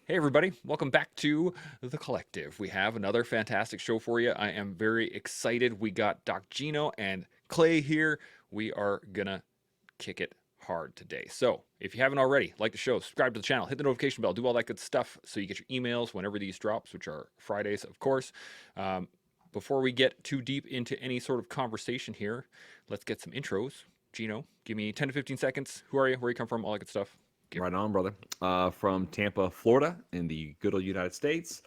Hey, everybody, welcome back to The Collective. We have another fantastic show for you. I am very excited. We got Doc Gino and Clay here. We are going to kick it hard today. So, if you haven't already, like the show, subscribe to the channel, hit the notification bell, do all that good stuff so you get your emails whenever these drops, which are Fridays, of course. Um, Before we get too deep into any sort of conversation here, let's get some intros. Gino, give me 10 to 15 seconds. Who are you? Where you come from? All that good stuff. Give. Right on, brother. From Tampa, Florida, in the good old United States.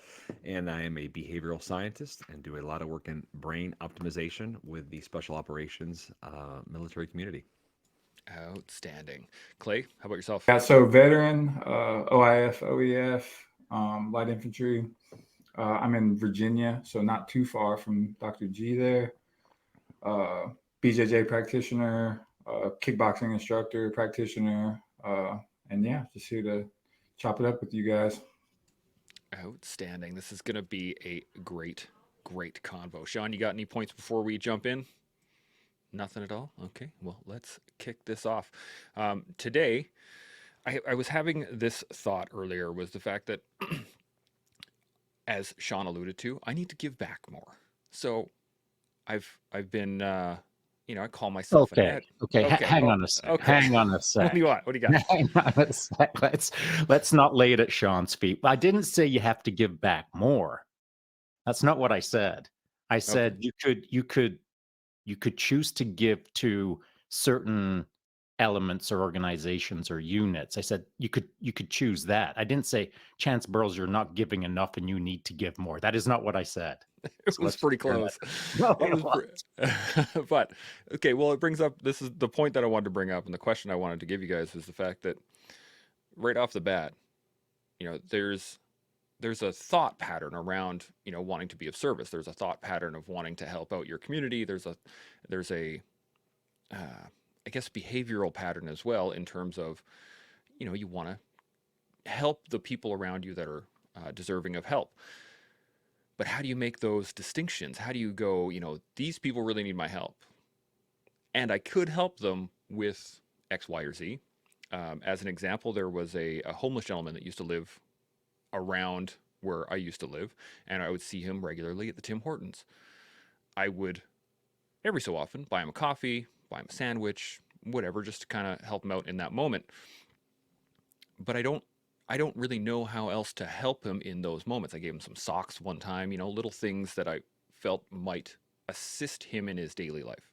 And I am a behavioral scientist and do a lot of work in brain optimization with the special operations military community. Outstanding. Clay, how about yourself? Yeah, so veteran, OIF, OEF, light infantry. I'm in Virginia, so not too far from Dr. G there. Uh, BJJ practitioner, kickboxing instructor, practitioner, and yeah, just here to chop it up with you guys. Outstanding. This is going to be a great convo. Sean, you got any points before we jump in? Nothing at all? Okay, well, let's kick this off. Today, I was having this thought earlier was the fact that, as Sean alluded to, I need to give back more. So I've been, I call myself an Okay. ed. Okay. Okay. Hang Oh, on a sec. okay. Hang on a What do sec. you want? What do you got? Hang on a sec. Let's not lay it at Sean's feet. I didn't say you have to give back more. That's not what I said. I Okay. said you could choose to give to certain elements or organizations or units. I said you could choose that. I didn't say chance burls you're not giving enough and you need to give more. That is not what I said. It So was let's pretty clear that. close. No, It it was, wasn't. but okay. Well, it brings up this is the point that I wanted to bring up, and the question I wanted to give you guys is the fact that right off the bat, there's a thought pattern around wanting to be of service. There's a thought pattern of wanting to help out your community. There's a I guess behavioral pattern as well in terms of you want to help the people around you that are deserving of help. But how do you make those distinctions? How do you go, these people really need my help, and I could help them with X, Y, or Z. As an example, there was a homeless gentleman that used to live around where I used to live, and I would see him regularly at the Tim Hortons. I would every so often buy him a coffee, buy him a sandwich, whatever, just to kind of help him out in that moment. But I don't really know how else to help him in those moments. I gave him some socks one time, little things that I felt might assist him in his daily life.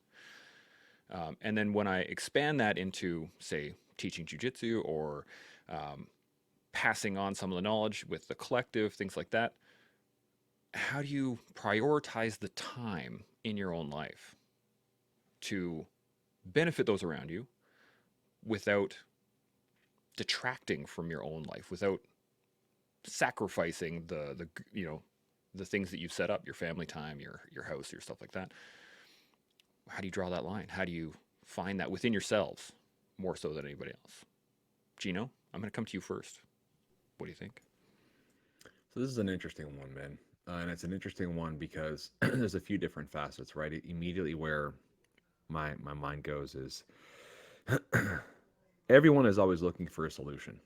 And then when I expand that into, say, teaching jujitsu or um, passing on some of the knowledge with the collective, things like that, how do you prioritize the time in your own life to benefit those around you without detracting from your own life, without sacrificing the things that you've set up, your family time, your house, your stuff like that? How do you draw that line? How do you find that within yourselves more so than anybody else? Gino, I'm going to come to you first. What do you think? So this is an interesting one, man. And it's an interesting one because there's a few different facets, right? Immediately where my mind goes is everyone is always looking for a solution,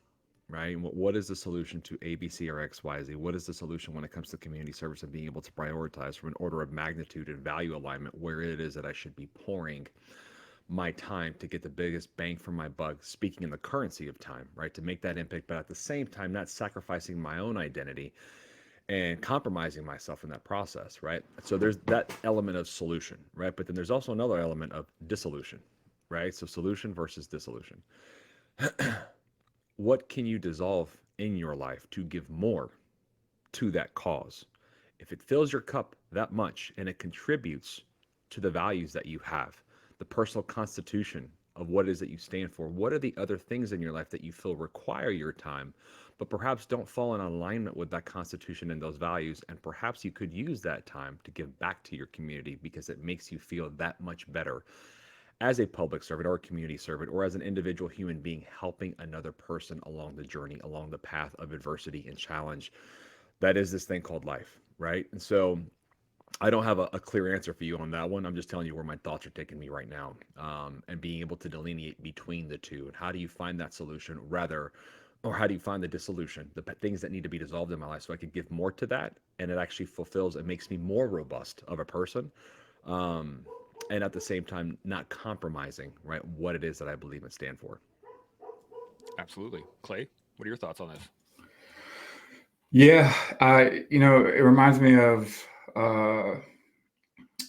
right? What is the solution to A, B, C, or X, Y, Z? What is the solution when it comes to community service and being able to prioritize from an order of magnitude and value alignment where it is that I should be pouring my time to get the biggest bang for my buck, speaking in the currency of time, right? To make that impact, but at the same time, not sacrificing my own identity and compromising myself in that process, right? So there's that element of solution, right? But then there's also another element of dissolution, right? So solution versus dissolution. What can you dissolve in your life to give more to that cause? If it fills your cup that much and it contributes to the values that you have, the personal constitution of what it is that you stand for, what are the other things in your life that you feel require your time, but perhaps don't fall in alignment with that constitution and those values? And perhaps you could use that time to give back to your community because it makes you feel that much better as a public servant or a community servant or as an individual human being helping another person along the journey, along the path of adversity and challenge. That is this thing called life, right? And so I don't have a clear answer for you on that one. I'm just telling you where my thoughts are taking me right now, and being able to delineate between the two. And how do you find that solution rather Or how do you find the dissolution, the things that need to be dissolved in my life so I can give more to that, and it actually fulfills and makes me more robust of a person, um, and at the same time not compromising, right, what it is that I believe and stand for. Absolutely. Clay, what are your thoughts on this? Yeah, it reminds me of uh,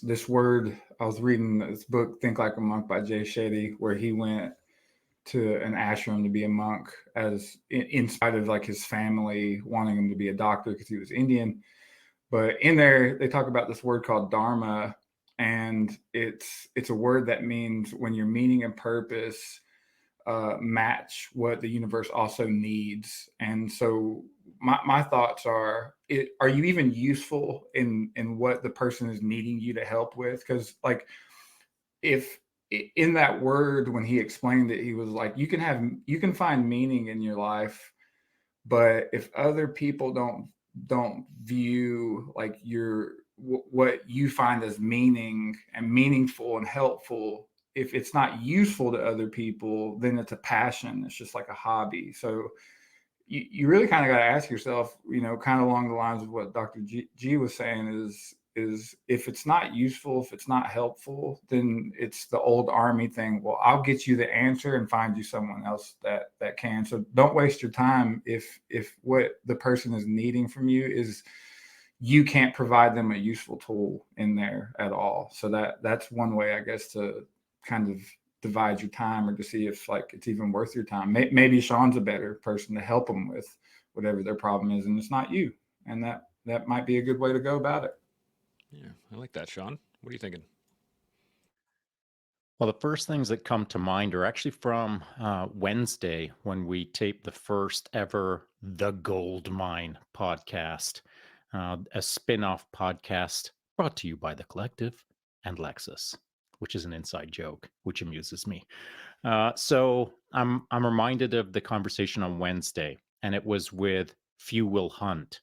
this word. I was reading this book, Think Like a Monk by Jay Shetty, where he went to an ashram to be a monk as in spite of like his family wanting him to be a doctor because he was Indian. But in there, they talk about this word called dharma, and it's a word that means when your meaning and purpose match what the universe also needs. And so my thoughts are, are you even useful in what the person is needing you to help with? Because like if in that word, when he explained it, he was like, you can find meaning in your life, but if other people don't view like what you find as meaning and meaningful and helpful, if it's not useful to other people, then it's a passion, it's just like a hobby. So you really kind of got to ask yourself, kind of along the lines of what Dr. G was saying, is if it's not useful, if it's not helpful, then it's the old army thing. Well, I'll get you the answer and find you someone else that can. So don't waste your time if what the person is needing from you is you can't provide them a useful tool in there at all. So that's one way, I guess, to kind of divide your time, or to see if like it's even worth your time. Maybe Sean's a better person to help them with whatever their problem is, and it's not you. And that might be a good way to go about it. Yeah, I like that, Sean. What are you thinking? Well, the first things that come to mind are actually from Wednesday when we taped the first ever The Gold Mine podcast, a spin off podcast brought to you by The Collective and Lexus, which is an inside joke, which amuses me. So I'm reminded of the conversation on Wednesday, and it was with Few Will Hunt.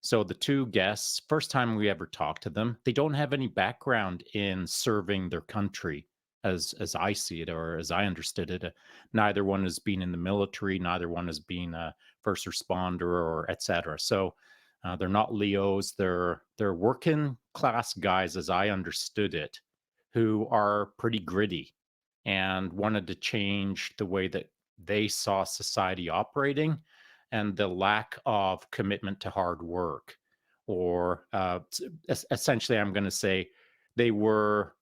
So the two guests, first time we ever talked to them, they don't have any background in serving their country as I see it or as I understood it. Neither one has been in the military, neither one has been a first responder or etc. So they're not Leos. They're working class guys, as I understood it, who are pretty gritty and wanted to change the way that they saw society operating and the lack of commitment to hard work. Or essentially, I'm going to say they were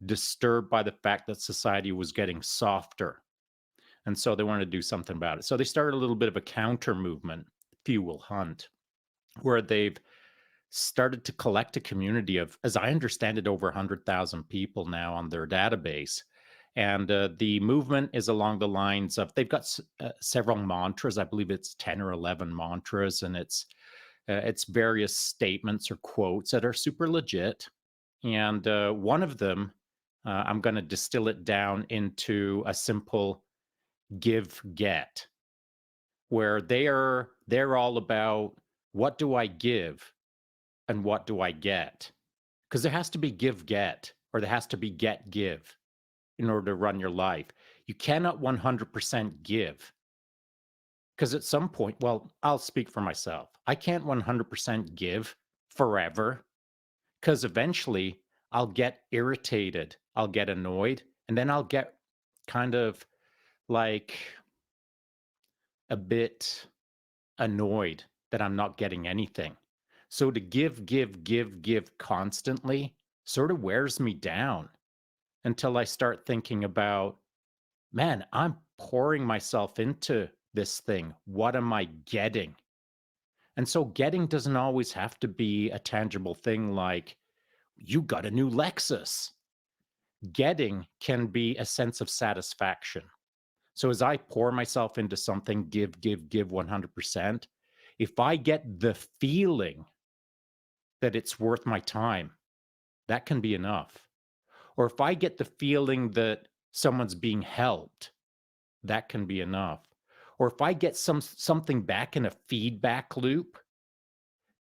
disturbed by the fact that society was getting softer. And so they wanted to do something about it. So they started a little bit of a counter movement, Few Will Hunt, where they've started to collect a community of, as I understand it, over 100,000 people now on their database. And the movement is along the lines of they've got several mantras. I believe it's 10 or 11 mantras, and it's various statements or quotes that are super legit. And one of them, I'm going to distill it down into a simple give get, where they're all about what do I give and what do I get? Because there has to be give get, or there has to be get give in order to run your life. You cannot 100% give, because at some point, well, I'll speak for myself. I can't 100% give forever, because eventually I'll get irritated, I'll get annoyed, and then I'll get kind of like a bit annoyed that I'm not getting anything. So to give constantly sort of wears me down until I start thinking about, man, I'm pouring myself into this thing. What am I getting? And so getting doesn't always have to be a tangible thing like, you got a new Lexus. Getting can be a sense of satisfaction. So as I pour myself into something, give 100%, if I get the feeling that it's worth my time, that can be enough. Or if I get the feeling that someone's being helped, that can be enough. Or if I get something back in a feedback loop,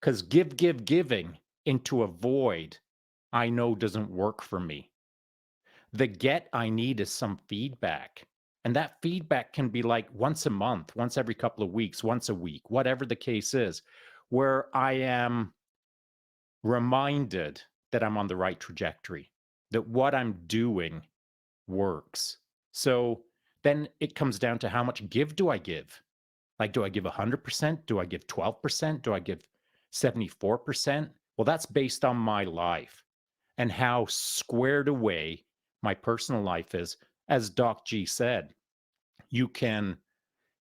because giving into a void, I know doesn't work for me. The get I need is some feedback. And that feedback can be like once a month, once every couple of weeks, once a week, whatever the case is, where I am reminded that I'm on the right trajectory, that what I'm doing works. So then it comes down to how much give do I give? Like, do I give 100%? Do I give 12%? Do I give 74%? Well, that's based on my life and how squared away my personal life is. As Doc G said, you can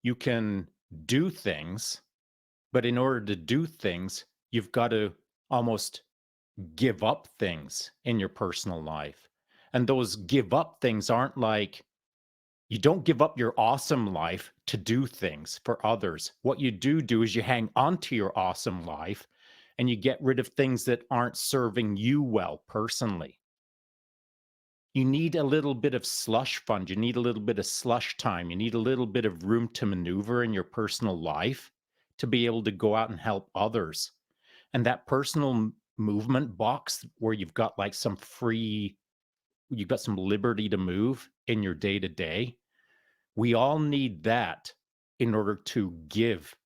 you can do things, but in order to do things, you've got to almost give up things in your personal life. And those give up things aren't like you don't give up your awesome life to do things for others. What you do is you hang on to your awesome life and you get rid of things that aren't serving you well personally. You need a little bit of slush fund. You need a little bit of slush time. You need a little bit of room to maneuver in your personal life to be able to go out and help others. And that personal movement box where you've got like some free, you've got some liberty to move in your day to day. We all need that in order to give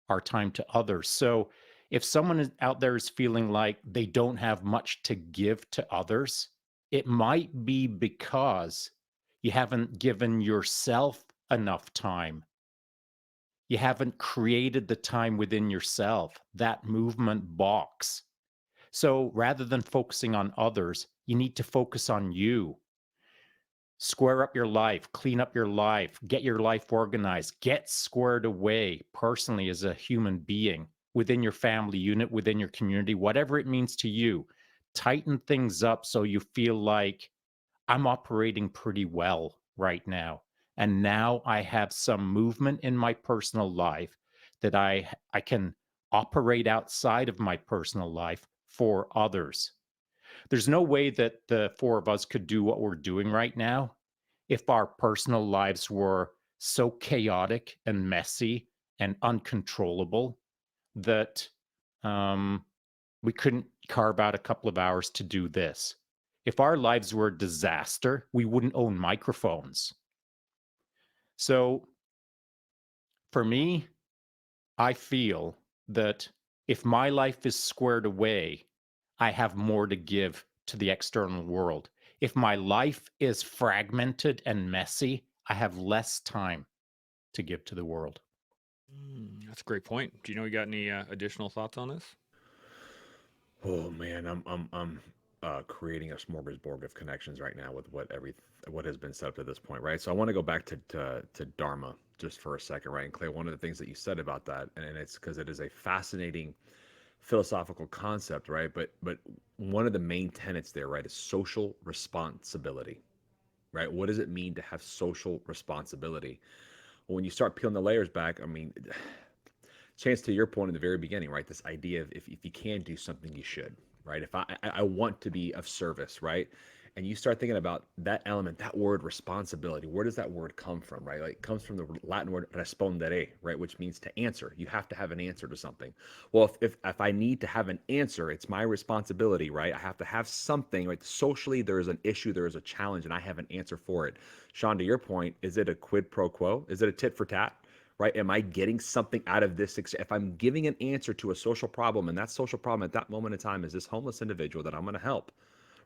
our time to others. So if someone out there is feeling like they don't have much to give to others, it might be because you haven't given yourself enough time. You haven't created the time within yourself, that movement box. So rather than focusing on others, you need to focus on you. Square up your life, clean up your life, get your life organized, get squared away personally as a human being within your family unit, within your community, whatever it means to you. Tighten things up so you feel like I'm operating pretty well right now. And now I have some movement in my personal life that I can operate outside of my personal life for others. There's no way that the four of us could do what we're doing right now if our personal lives were so chaotic and messy and uncontrollable that we couldn't carve out a couple of hours to do this. If our lives were a disaster, we wouldn't own microphones. So for me, I feel that if my life is squared away, I have more to give to the external world. If my life is fragmented and messy, I have less time to give to the world. That's a great point. Do you got any additional thoughts on this? Oh man, I'm creating a smorgasbord of connections right now with what has been set up to this point, right? So I want to go back to Dharma just for a second, right? And Clay, one of the things that you said about that, and it's because it is a fascinating philosophical concept, right? But one of the main tenets there, right, is social responsibility, right? What does it mean to have social responsibility? Well, when you start peeling the layers back, I mean, Chance, to your point in the very beginning, right? This idea of if you can do something, you should, right? If I want to be of service, right? And you start thinking about that element, that word responsibility. Where does that word come from, right? Like it comes from the Latin word respondere, right? Which means to answer. You have to have an answer to something. Well, if I need to have an answer, it's my responsibility, right? I have to have something, right? Socially, there is an issue, there is a challenge, and I have an answer for it. Sean, to your point, is it a quid pro quo? Is it a tit for tat? Right? Am I getting something out of this? If I'm giving an answer to a social problem, and that social problem at that moment in time is this homeless individual that I'm going to help,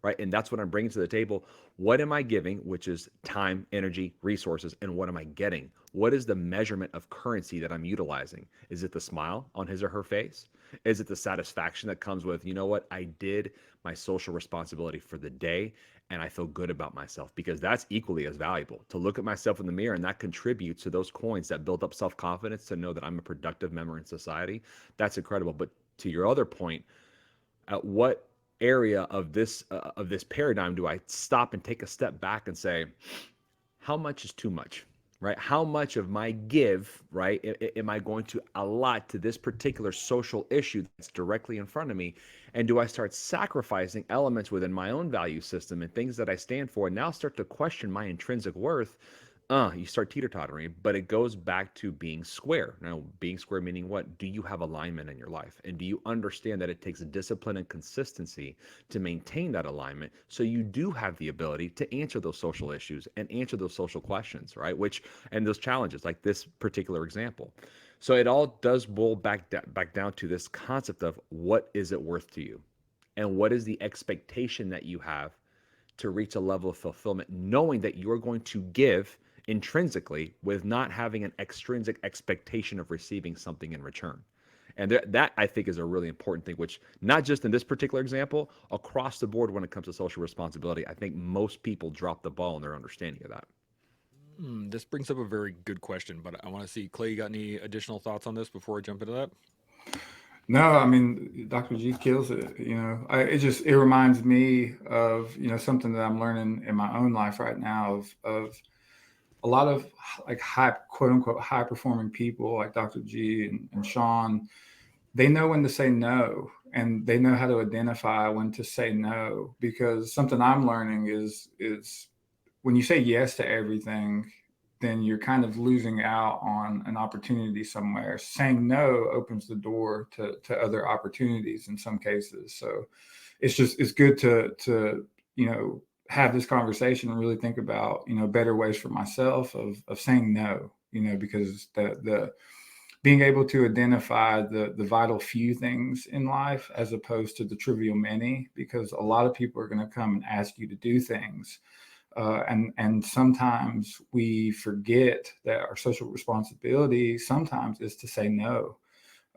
right? And that's what I'm bringing to the table. What am I giving, which is time, energy, resources, and what am I getting? What is the measurement of currency that I'm utilizing? Is it the smile on his or her face? Is it the satisfaction that comes with, you know what, I did my social responsibility for the day and I feel good about myself? Because that's equally as valuable to look at myself in the mirror, and that contributes to those coins that build up self-confidence to know that I'm a productive member in society. That's incredible. But to your other point, at what area of this paradigm do I stop and take a step back and say, how much is too much, right? How much of my give, right, am I going to allot to this particular social issue that's directly in front of me? And do I start sacrificing elements within my own value system and things that I stand for, and now start to question my intrinsic worth you start teeter-tottering, but it goes back to being square. Now, being square meaning what? Do you have alignment in your life? And do you understand that it takes discipline and consistency to maintain that alignment so you do have the ability to answer those social issues and answer those social questions, right? And those challenges, like this particular example. So it all does boil back down to this concept of what is it worth to you? And what is the expectation that you have to reach a level of fulfillment, knowing that you're going to give intrinsically with not having an extrinsic expectation of receiving something in return. And that I think is a really important thing, which not just in this particular example, across the board when it comes to social responsibility, I think most people drop the ball in their understanding of that. This brings up a very good question, but I want to see, Clay, you got any additional thoughts on this before I jump into that? No, I mean, Dr. G kills it. It reminds me of, something that I'm learning in my own life right now of a lot of like high, quote unquote, high performing people like Dr. G and Sean. They know when to say no, and they know how to identify when to say no, because something I'm learning is when you say yes to everything, then you're kind of losing out on an opportunity somewhere. Saying no opens the door to other opportunities in some cases. So it's good to have this conversation and really think about better ways for myself of saying no, because the being able to identify the vital few things in life as opposed to the trivial many, because a lot of people are going to come and ask you to do things. And sometimes we forget that our social responsibility sometimes is to say no,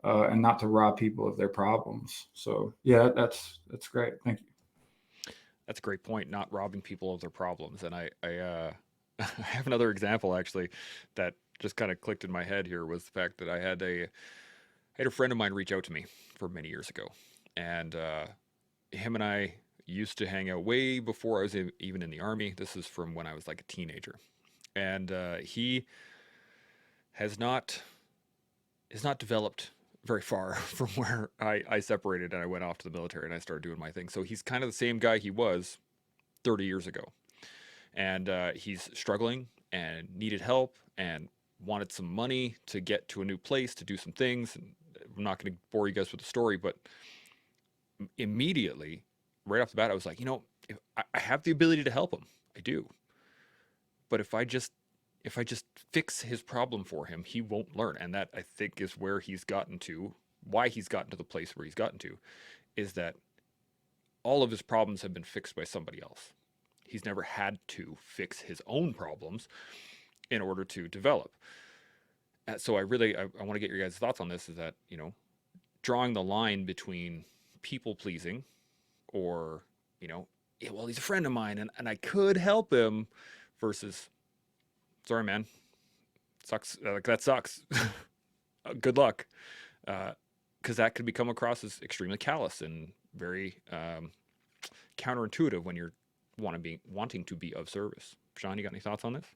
and not to rob people of their problems. So yeah, that's great. Thank you. That's a great point. Not robbing people of their problems, and I I have another example actually that just kind of clicked in my head here was the fact that I had a friend of mine reach out to me for many years ago, and him and I used to hang out way before I was even in the army. This is from when I was like a teenager, and he has not developed very far from where I separated and I went off to the military and I started doing my thing. So he's kind of the same guy he was 30 years ago, and he's struggling and needed help and wanted some money to get to a new place to do some things. And I'm not going to bore you guys with the story, but immediately, right off the bat, I was like, if I have the ability to help him, I do. But if I just fix his problem for him, he won't learn. And that I think is where he's gotten to, why he's gotten to the place where he's gotten to, is that all of his problems have been fixed by somebody else. He's never had to fix his own problems in order to develop. So I want to get your guys' thoughts on this, is that, drawing the line between people pleasing or, yeah, well, he's a friend of mine and I could help him, versus, sorry, man, sucks. Like, that sucks. Good luck. Because that could become across as extremely callous and very counterintuitive when you're wanting to be of service. Sean, you got any thoughts on this?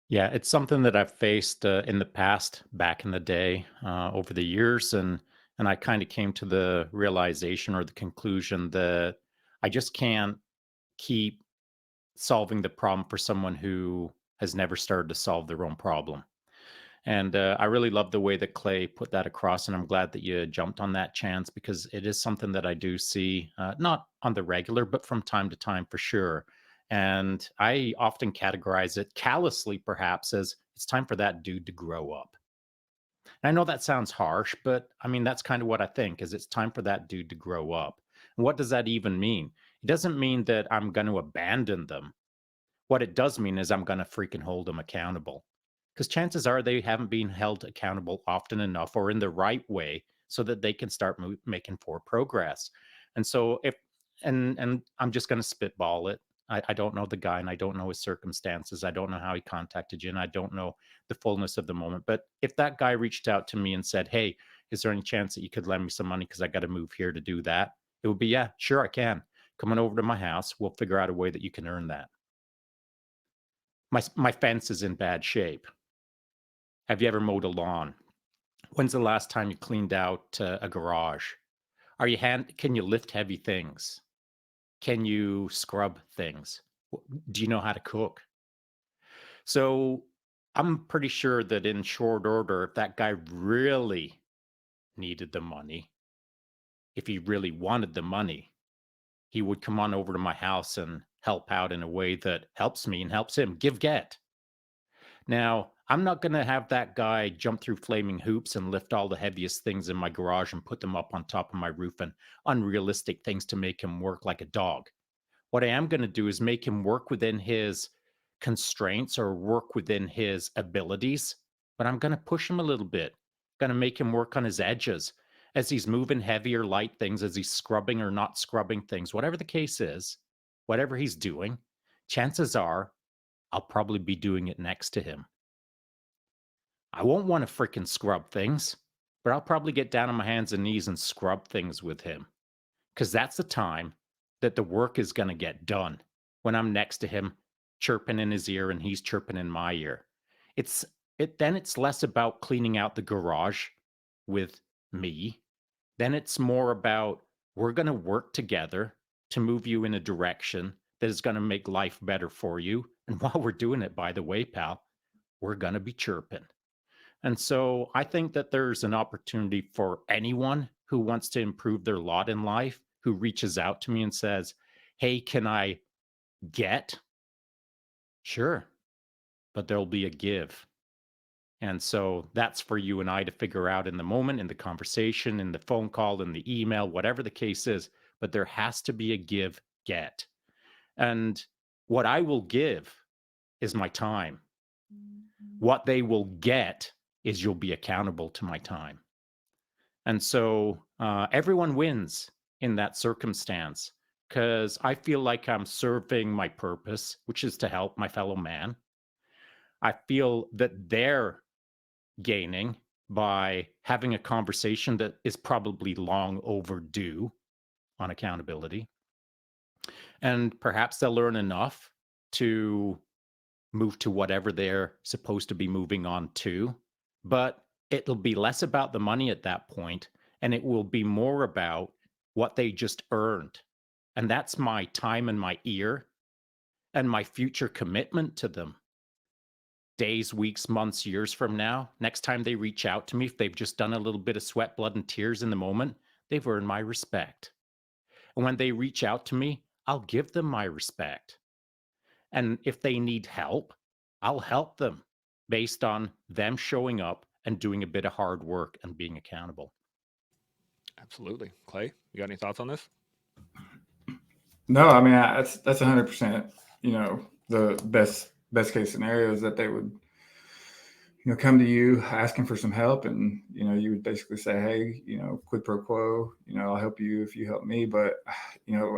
Yeah, it's something that I've faced in the past, back in the day, over the years, and I kind of came to the realization or the conclusion that I just can't keep solving the problem for someone who has never started to solve their own problem. And I really love the way that Clay put that across, and I'm glad that you jumped on that chance, because it is something that I do see, not on the regular, but from time to time for sure. And I often categorize it callously, perhaps, as it's time for that dude to grow up. And I know that sounds harsh, but I mean, that's kind of what I think, is it's time for that dude to grow up. And what does that even mean? It doesn't mean that I'm going to abandon them. What it does mean is I'm going to freaking hold them accountable, because chances are they haven't been held accountable often enough or in the right way so that they can start making forward progress. And so if and I'm just going to spitball it. I don't know the guy, and I don't know his circumstances. I don't know how he contacted you, and I don't know the fullness of the moment. But if that guy reached out to me and said, "Hey, is there any chance that you could lend me some money because I got to move here to do that?" It would be, "Yeah, sure, I can. Come on over to my house. We'll figure out a way that you can earn that." My fence is in bad shape. Have you ever mowed a lawn? When's the last time you cleaned out a garage? Can you lift heavy things? Can you scrub things? Do you know how to cook? So I'm pretty sure that in short order, if that guy really needed the money, if he really wanted the money, he would come on over to my house and help out in a way that helps me and helps him. Give get. Now, I'm not going to have that guy jump through flaming hoops and lift all the heaviest things in my garage and put them up on top of my roof and unrealistic things to make him work like a dog. What I am going to do is make him work within his constraints or work within his abilities, but I'm going to push him a little bit. Going to make him work on his edges as he's moving heavy or light things, as he's scrubbing or not scrubbing things, whatever the case is, whatever he's doing, chances are I'll probably be doing it next to him. I won't want to freaking scrub things, but I'll probably get down on my hands and knees and scrub things with him because that's the time that the work is going to get done when I'm next to him, chirping in his ear and he's chirping in my ear. Then it's less about cleaning out the garage with me. Then it's more about we're going to work together to move you in a direction that is going to make life better for you. And while we're doing it, by the way, pal, we're going to be chirping. And so I think that there's an opportunity for anyone who wants to improve their lot in life, who reaches out to me and says, hey, can I get? Sure, but there'll be a give. And so that's for you and I to figure out in the moment, in the conversation, in the phone call, in the email, whatever the case is. But there has to be a give get. And what I will give is my time. What they will get is you'll be accountable to my time. And so everyone wins in that circumstance because I feel like I'm serving my purpose, which is to help my fellow man. I feel that they're gaining by having a conversation that is probably long overdue on accountability. And perhaps they'll learn enough to move to whatever they're supposed to be moving on to. But it'll be less about the money at that point, and it will be more about what they just earned. And that's my time and my ear and my future commitment to them. Days, weeks, months, years from now, next time they reach out to me, if they've just done a little bit of sweat, blood, and tears in the moment, they've earned my respect. And when they reach out to me, I'll give them my respect. And if they need help, I'll help them based on them showing up and doing a bit of hard work and being accountable. Absolutely. Clay, you got any thoughts on this? No, I mean that's 100%. The best case scenario is that they would come to you asking for some help, and you would basically say, hey, quid pro quo, I'll help you if you help me. But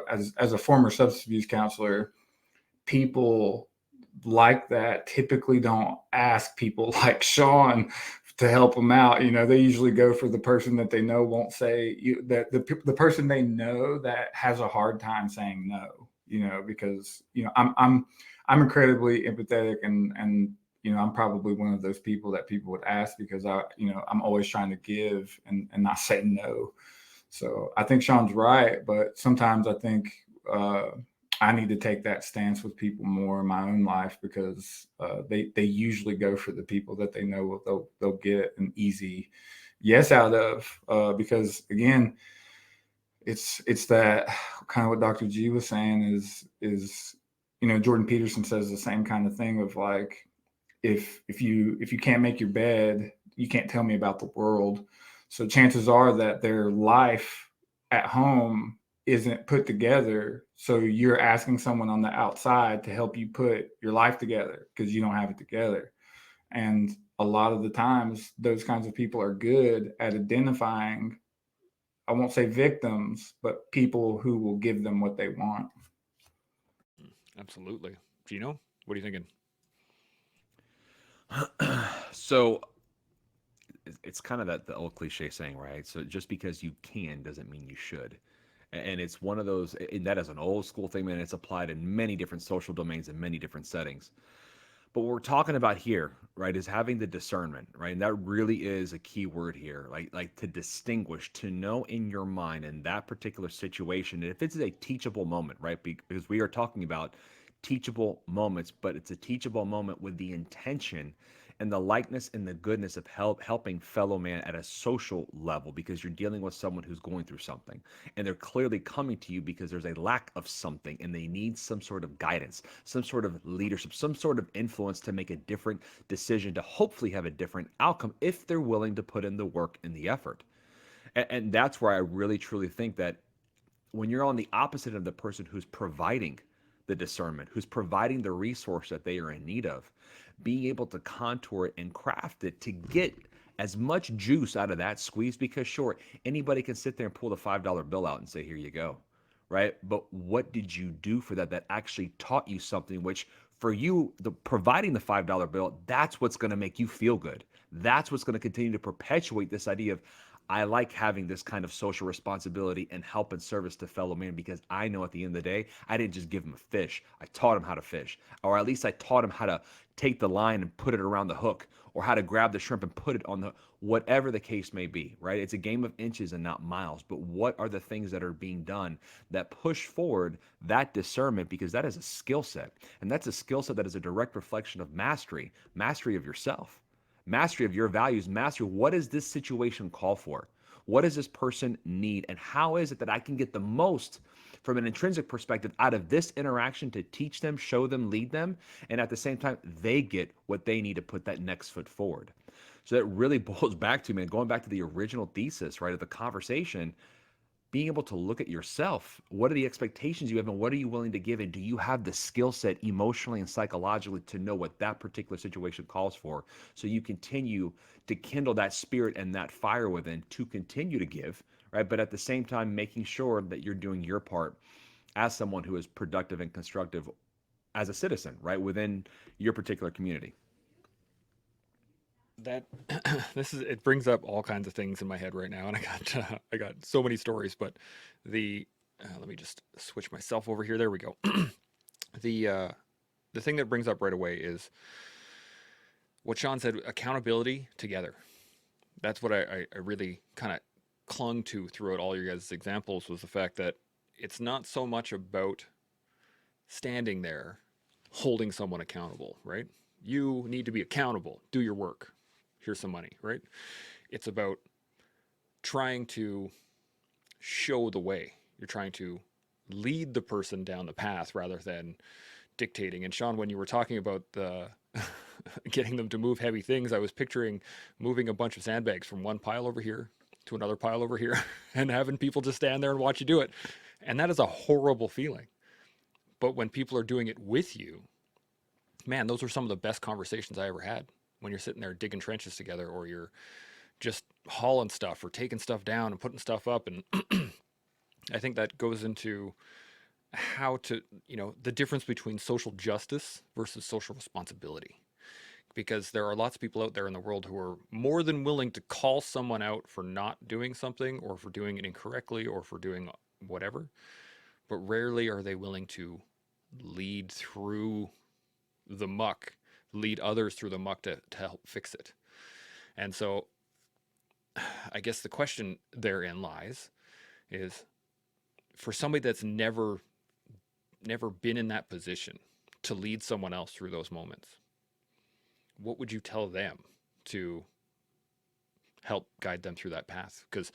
as a former substance abuse counselor, people like that typically don't ask people like Sean to help them out. They usually go for the person that they know won't say that the person they know that has a hard time saying no. Because I'm incredibly empathetic, and I'm probably one of those people that people would ask because I'm always trying to give and not say no. So I think Sean's right, but sometimes I think I need to take that stance with people more in my own life because they usually go for the people that they know they'll get an easy yes out of. Because again, it's that kind of what Dr. G was saying is Jordan Peterson says the same kind of thing of like if you can't make your bed, you can't tell me about the world. So chances are that their life at home isn't put together. So you're asking someone on the outside to help you put your life together because you don't have it together. And a lot of the times those kinds of people are good at identifying, I won't say victims, but people who will give them what they want. Absolutely. Gino, what are you thinking? So it's kind of the old cliche saying, right? So just because you can doesn't mean you should. And it's one of those, and that is an old school thing, man. It's applied in many different social domains and many different settings. But what we're talking about here, right, is having the discernment, right? And that really is a key word here, like to distinguish, to know in your mind in that particular situation, and if it's a teachable moment, right? Because we are talking about teachable moments, but it's a teachable moment with the intention and the likeness and the goodness of helping fellow man at a social level, because you're dealing with someone who's going through something and they're clearly coming to you because there's a lack of something and they need some sort of guidance, some sort of leadership, some sort of influence to make a different decision, to hopefully have a different outcome if they're willing to put in the work and the effort. And that's where I really truly think that when you're on the opposite of the person who's providing the discernment, who's providing the resource that they are in need of, being able to contour it and craft it to get as much juice out of that squeeze, because sure, anybody can sit there and pull the $5 bill out and say, here you go, right? But what did you do for that actually taught you something, which for you, the providing the $5 bill, that's what's going to make you feel good. That's what's going to continue to perpetuate this idea of, I like having this kind of social responsibility and help and service to fellow man, because I know at the end of the day, I didn't just give him a fish. I taught him how to fish, or at least I taught him how to take the line and put it around the hook, or how to grab the shrimp and put it on the, whatever the case may be, right? It's a game of inches and not miles, but what are the things that are being done that push forward that discernment? Because that is a skill set, and that's a skill set that is a direct reflection of mastery of yourself, mastery of your values, mastery. What does this situation call for? What does this person need? And how is it that I can get the most from an intrinsic perspective out of this interaction to teach them, show them, lead them? And at the same time, they get what they need to put that next foot forward. So that really boils back to, man, going back to the original thesis, right, of the conversation, being able to look at yourself. What are the expectations you have, and what are you willing to give? And do you have the skill set emotionally and psychologically to know what that particular situation calls for? So you continue to kindle that spirit and that fire within to continue to give, right? But at the same time, making sure that you're doing your part as someone who is productive and constructive as a citizen, right, within your particular community. That it brings up all kinds of things in my head right now, and I got so many stories. But the let me just switch myself over here. There we go. The thing that brings up right away is what Sean said: accountability together. That's what I really kind of clung to throughout all your guys' examples, was the fact that it's not so much about standing there holding someone accountable, right? You need to be accountable. Do your work. Here's some money, right? It's about trying to show the way. You're trying to lead the person down the path rather than dictating. And Sean, when you were talking about the getting them to move heavy things, I was picturing moving a bunch of sandbags from one pile over here to another pile over here and having people just stand there and watch you do it. And that is a horrible feeling. But when people are doing it with you, man, those are some of the best conversations I ever had. When you're sitting there digging trenches together, or you're just hauling stuff or taking stuff down and putting stuff up. And I think that goes into how to, the difference between social justice versus social responsibility. Because there are lots of people out there in the world who are more than willing to call someone out for not doing something, or for doing it incorrectly, or for doing whatever. But rarely are they willing to lead through the muck, lead others through the muck to help fix it. And so I guess the question therein lies is, for somebody that's never been in that position to lead someone else through those moments, what would you tell them to help guide them through that path? Because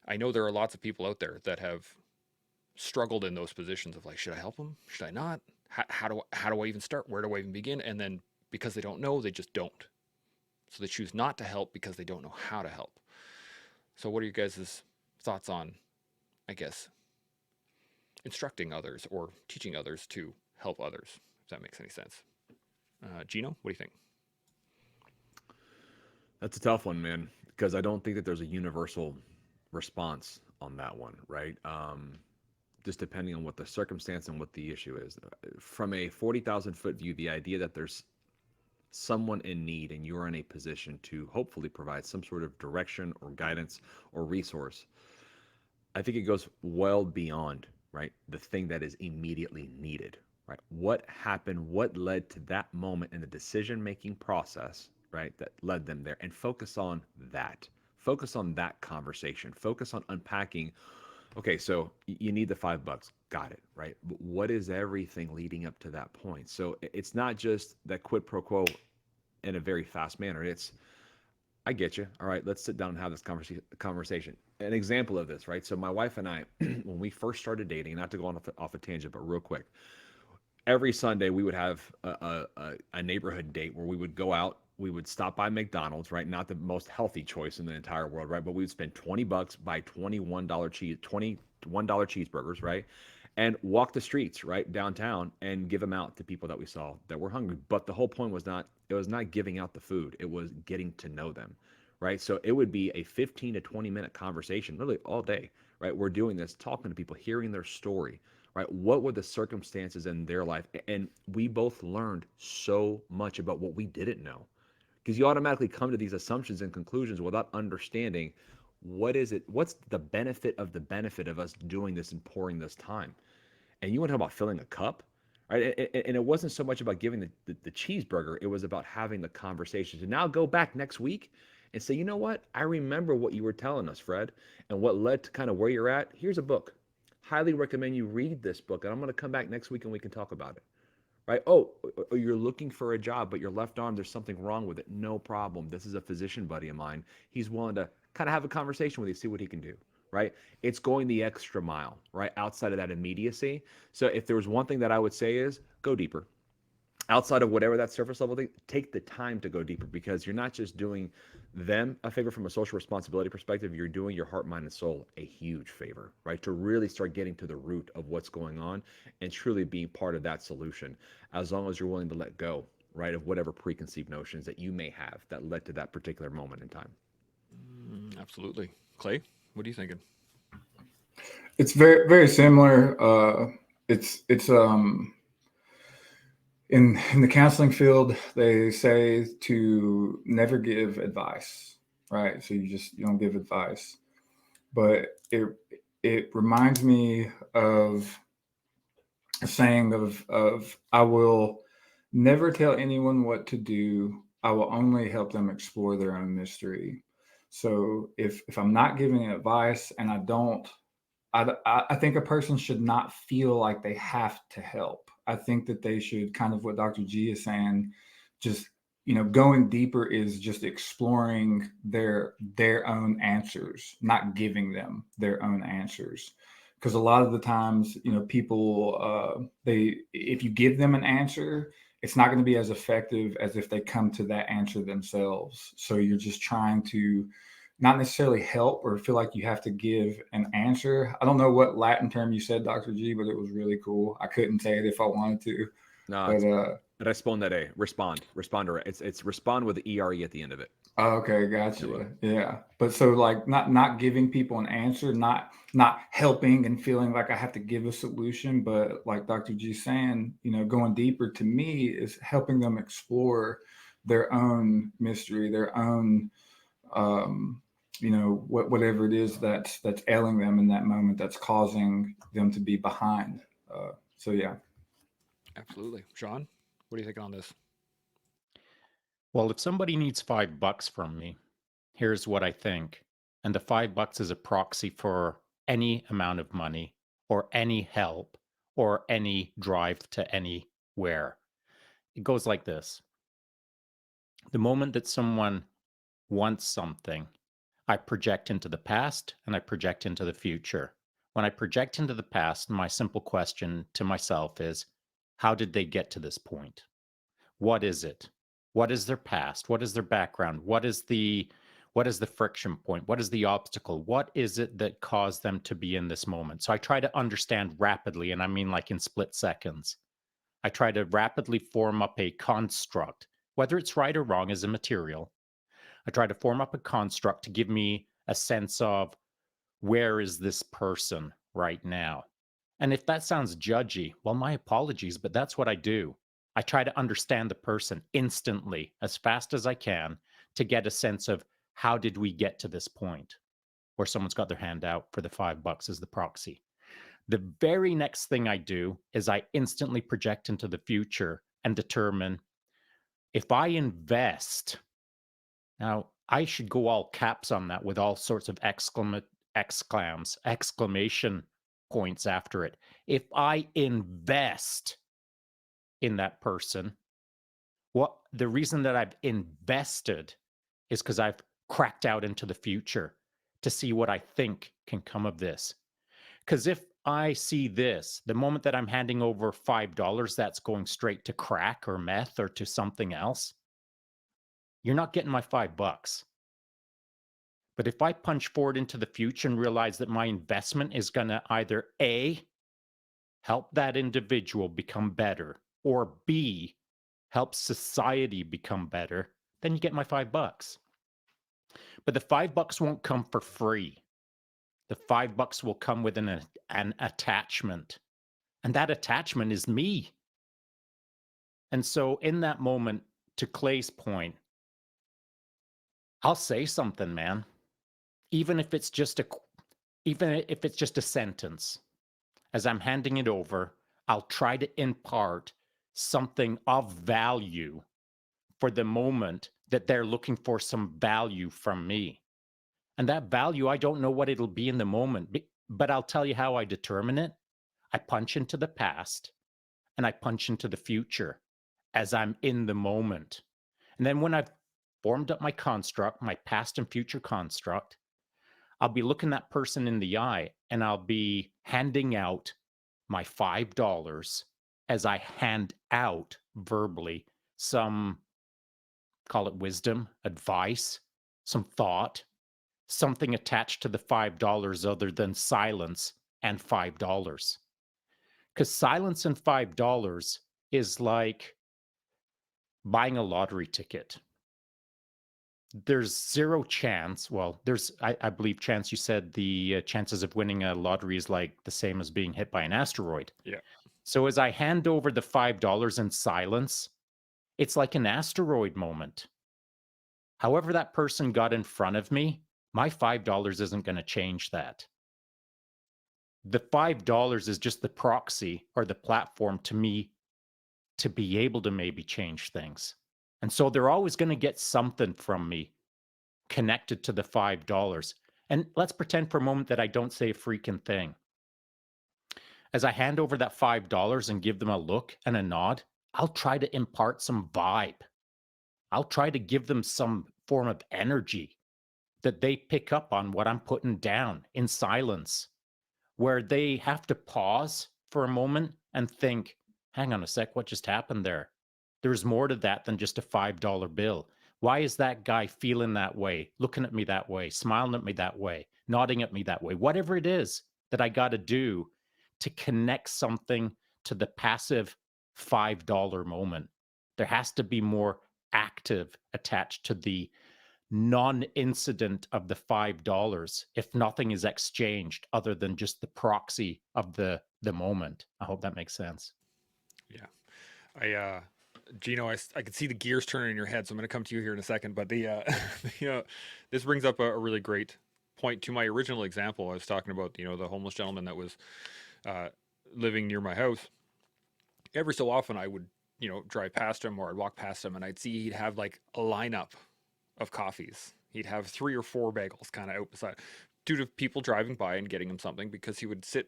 I know there are lots of people out there that have struggled in those positions of like, should I help them? Should I not? How do I even start? Where do I even begin? And then because they don't know, they just don't. So they choose not to help because they don't know how to help. So what are you guys' thoughts on, I guess, instructing others or teaching others to help others, if that makes any sense? Gino, what do you think? That's a tough one, man, because I don't think that there's a universal response on that one, right? Just depending on what the circumstance and what the issue is. From a 40,000 foot view, the idea that there's someone in need and you're in a position to hopefully provide some sort of direction or guidance or resource, I think it goes well beyond, right, the thing that is immediately needed, right? What happened, what led to that moment in the decision-making process, right, that led them there, and focus on that. Focus on that conversation. Focus on unpacking Okay, so you need the $5. Got it, right? But what is everything leading up to that point? So it's not just that quid pro quo in a very fast manner. It's, I get you. All right, let's sit down and have this conversation. An example of this, right? So my wife and I, when we first started dating, not to go on off a tangent, but real quick, every Sunday we would have a neighborhood date where we would go out. We would stop by McDonald's, right? Not the most healthy choice in the entire world, right? But we would spend $20, buy $21 cheeseburgers, right? And walk the streets, right, downtown and give them out to people that we saw that were hungry. But the whole point was not, it was not giving out the food. It was getting to know them, right? So it would be a 15 to 20-minute conversation, literally all day, right? We're doing this, talking to people, hearing their story, right? What were the circumstances in their life? And we both learned so much about what we didn't know, because you automatically come to these assumptions and conclusions without understanding what is it, what's the benefit of us doing this and pouring this time. And you want to talk about filling a cup, right? And it wasn't so much about giving the cheeseburger, it was about having the conversation. So now go back next week and say, you know what, I remember what you were telling us, Fred, and what led to kind of where you're at. Here's a book, highly recommend you read this book, and I'm going to come back next week and we can talk about it, right? Oh, you're looking for a job, but your left arm, there's something wrong with it. No problem. This is a physician buddy of mine. He's willing to kind of have a conversation with you, see what he can do, right? It's going the extra mile, right? Outside of that immediacy. So if there was one thing that I would say is go deeper. Outside of whatever that surface level thing, take the time to go deeper, because you're not just doing them a favor from a social responsibility perspective, you're doing your heart, mind, and soul a huge favor, right? To really start getting to the root of what's going on and truly being part of that solution, as long as you're willing to let go, right, of whatever preconceived notions that you may have that led to that particular moment in time. Absolutely. Clay, what are you thinking? It's very very similar. It's in the counseling field, they say to never give advice, right? So you don't give advice, but it reminds me of a saying of I will never tell anyone what to do. I will only help them explore their own mystery. So if I'm not giving advice and I don't, I think a person should not feel like they have to help. I think that they should, kind of what Dr. G is saying, just going deeper is just exploring their own answers, not giving them their own answers. Because a lot of the times, people, they if you give them an answer, it's not going to be as effective as if they come to that answer themselves. So you're just trying to not necessarily help or feel like you have to give an answer. I don't know what Latin term you said, Dr. G, but it was really cool. I couldn't say it if I wanted to, No, but it's responder. It's respond with the ere at the end of it. okay, gotcha. Yeah, but so like not giving people an answer, not helping and feeling like I have to give a solution, but like Dr. G saying, going deeper to me is helping them explore their own mystery, their own whatever it is that's ailing them in that moment, that's causing them to be behind. So yeah. Absolutely. Sean, what are you thinking on this? Well, if somebody needs $5 from me, here's what I think. And the $5 is a proxy for any amount of money or any help or any drive to anywhere. It goes like this. The moment that someone wants something, I project into the past and I project into the future. When I project into the past, my simple question to myself is, how did they get to this point? What is it? What is their past? What is their background? What is the friction point? What is the obstacle? What is it that caused them to be in this moment? So I try to understand rapidly, and I mean like in split seconds. I try to rapidly form up a construct, whether it's right or wrong is immaterial. I try to form up a construct to give me a sense of where is this person right now. And if that sounds judgy, well, my apologies, but that's what I do. I try to understand the person instantly, as fast as I can, to get a sense of how did we get to this point where someone's got their hand out for the $5 as the proxy. The very next thing I do is I instantly project into the future and determine if I invest. Now, I should go all caps on that with all sorts of exclamation points after it. If I invest in that person, the reason that I've invested is because I've cracked out into the future to see what I think can come of this. Because if I see this, the moment that I'm handing over $5 that's going straight to crack or meth or to something else, you're not getting my $5. But if I punch forward into the future and realize that my investment is going to either A, help that individual become better, or B, help society become better, then you get my $5. But the $5 won't come for free. The $5 will come with an attachment. And that attachment is me. And so in that moment, to Clay's point, I'll say something, man. Even if it's just a sentence. As I'm handing it over, I'll try to impart something of value for the moment that they're looking for some value from me. And that value, I don't know what it'll be in the moment, but I'll tell you how I determine it. I punch into the past and I punch into the future as I'm in the moment. And then when I've formed up my construct, my past and future construct, I'll be looking that person in the eye and I'll be handing out my $5 as I hand out verbally some, call it wisdom, advice, some thought, something attached to the $5 other than silence and $5. Because silence and $5 is like buying a lottery ticket. There's zero chance. Well, there's, I believe, chance. You said the chances of winning a lottery is like the same as being hit by an asteroid. Yeah. So as I hand over the $5 in silence, it's like an asteroid moment. However that person got in front of me, my $5 isn't going to change that. The $5 is just the proxy or the platform to me to be able to maybe change things. And so they're always going to get something from me connected to the $5. And let's pretend for a moment that I don't say a freaking thing. As I hand over that $5 and give them a look and a nod, I'll try to impart some vibe. I'll try to give them some form of energy that they pick up on what I'm putting down in silence, where they have to pause for a moment and think, hang on a sec, what just happened there? There's more to that than just a $5 bill. Why is that guy feeling that way, looking at me that way, smiling at me that way, nodding at me that way? Whatever it is that I got to do to connect something to the passive $5 moment. There has to be more active attached to the non-incident of the $5 if nothing is exchanged other than just the proxy of the moment. I hope that makes sense. Yeah. Gino, I can see the gears turning in your head, so I'm going to come to you here in a second. But this brings up a really great point to my original example. I was talking about, the homeless gentleman that was living near my house. Every so often I would, drive past him or I'd walk past him and I'd see he'd have like a lineup of coffees. He'd have 3 or 4 bagels kind of out beside due to people driving by and getting him something, because he would sit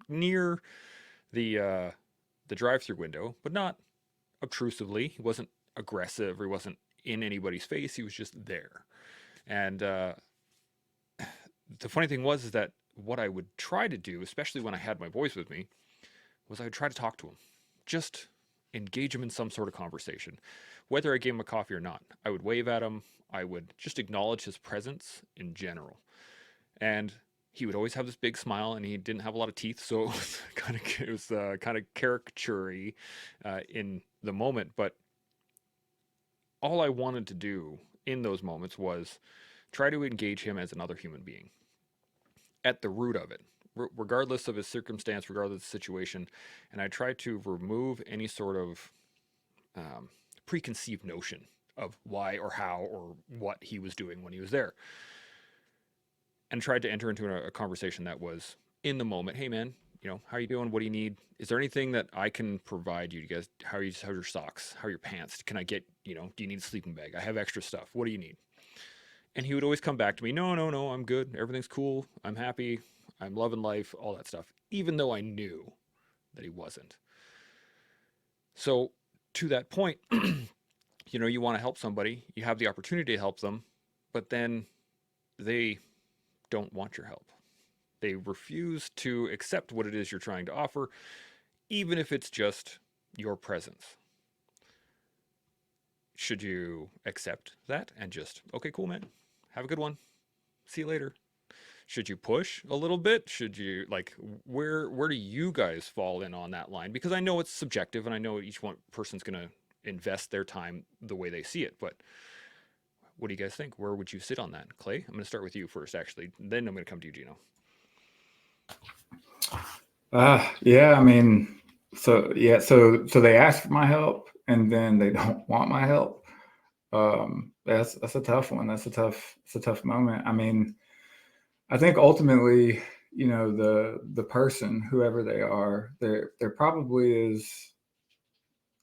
near the drive-through window, but not obtrusively. He wasn't aggressive or he wasn't in anybody's face. He was just there. And the funny thing is that what I would try to do, especially when I had my boys with me, was I would try to talk to him. Just engage him in some sort of conversation. Whether I gave him a coffee or not, I would wave at him. I would just acknowledge his presence in general. And he would always have this big smile, and he didn't have a lot of teeth, so it was kind of caricature-y in the moment. But all I wanted to do in those moments was try to engage him as another human being at the root of it, regardless of his circumstance, regardless of the situation. And I tried to remove any sort of preconceived notion of why or how or what he was doing when he was there, and tried to enter into a conversation that was in the moment. Hey man, how are you doing? What do you need? Is there anything that I can provide you? You guys, how's your socks? How are your pants? Can I get, do you need a sleeping bag? I have extra stuff. What do you need? And he would always come back to me, no, no, no, I'm good. Everything's cool. I'm happy. I'm loving life, all that stuff, even though I knew that he wasn't. So, to that point, you want to help somebody, you have the opportunity to help them, but then they don't want your help. They refuse to accept what it is you're trying to offer, even if it's just your presence. Should you accept that and just, okay, cool, man, have a good one, see you later? Should you push a little bit? Should you, like, where do you guys fall in on that line? Because I know it's subjective and I know each one person's going to invest their time the way they see it, but what do you guys think? Where would you sit on that? Clay, I'm going to start with you first, actually. Then I'm going to come to you, Gino. Yeah, I mean, so they ask for my help and then they don't want my help. That's a tough one. It's a tough moment. I mean, I think ultimately, the person, whoever they are, there probably is,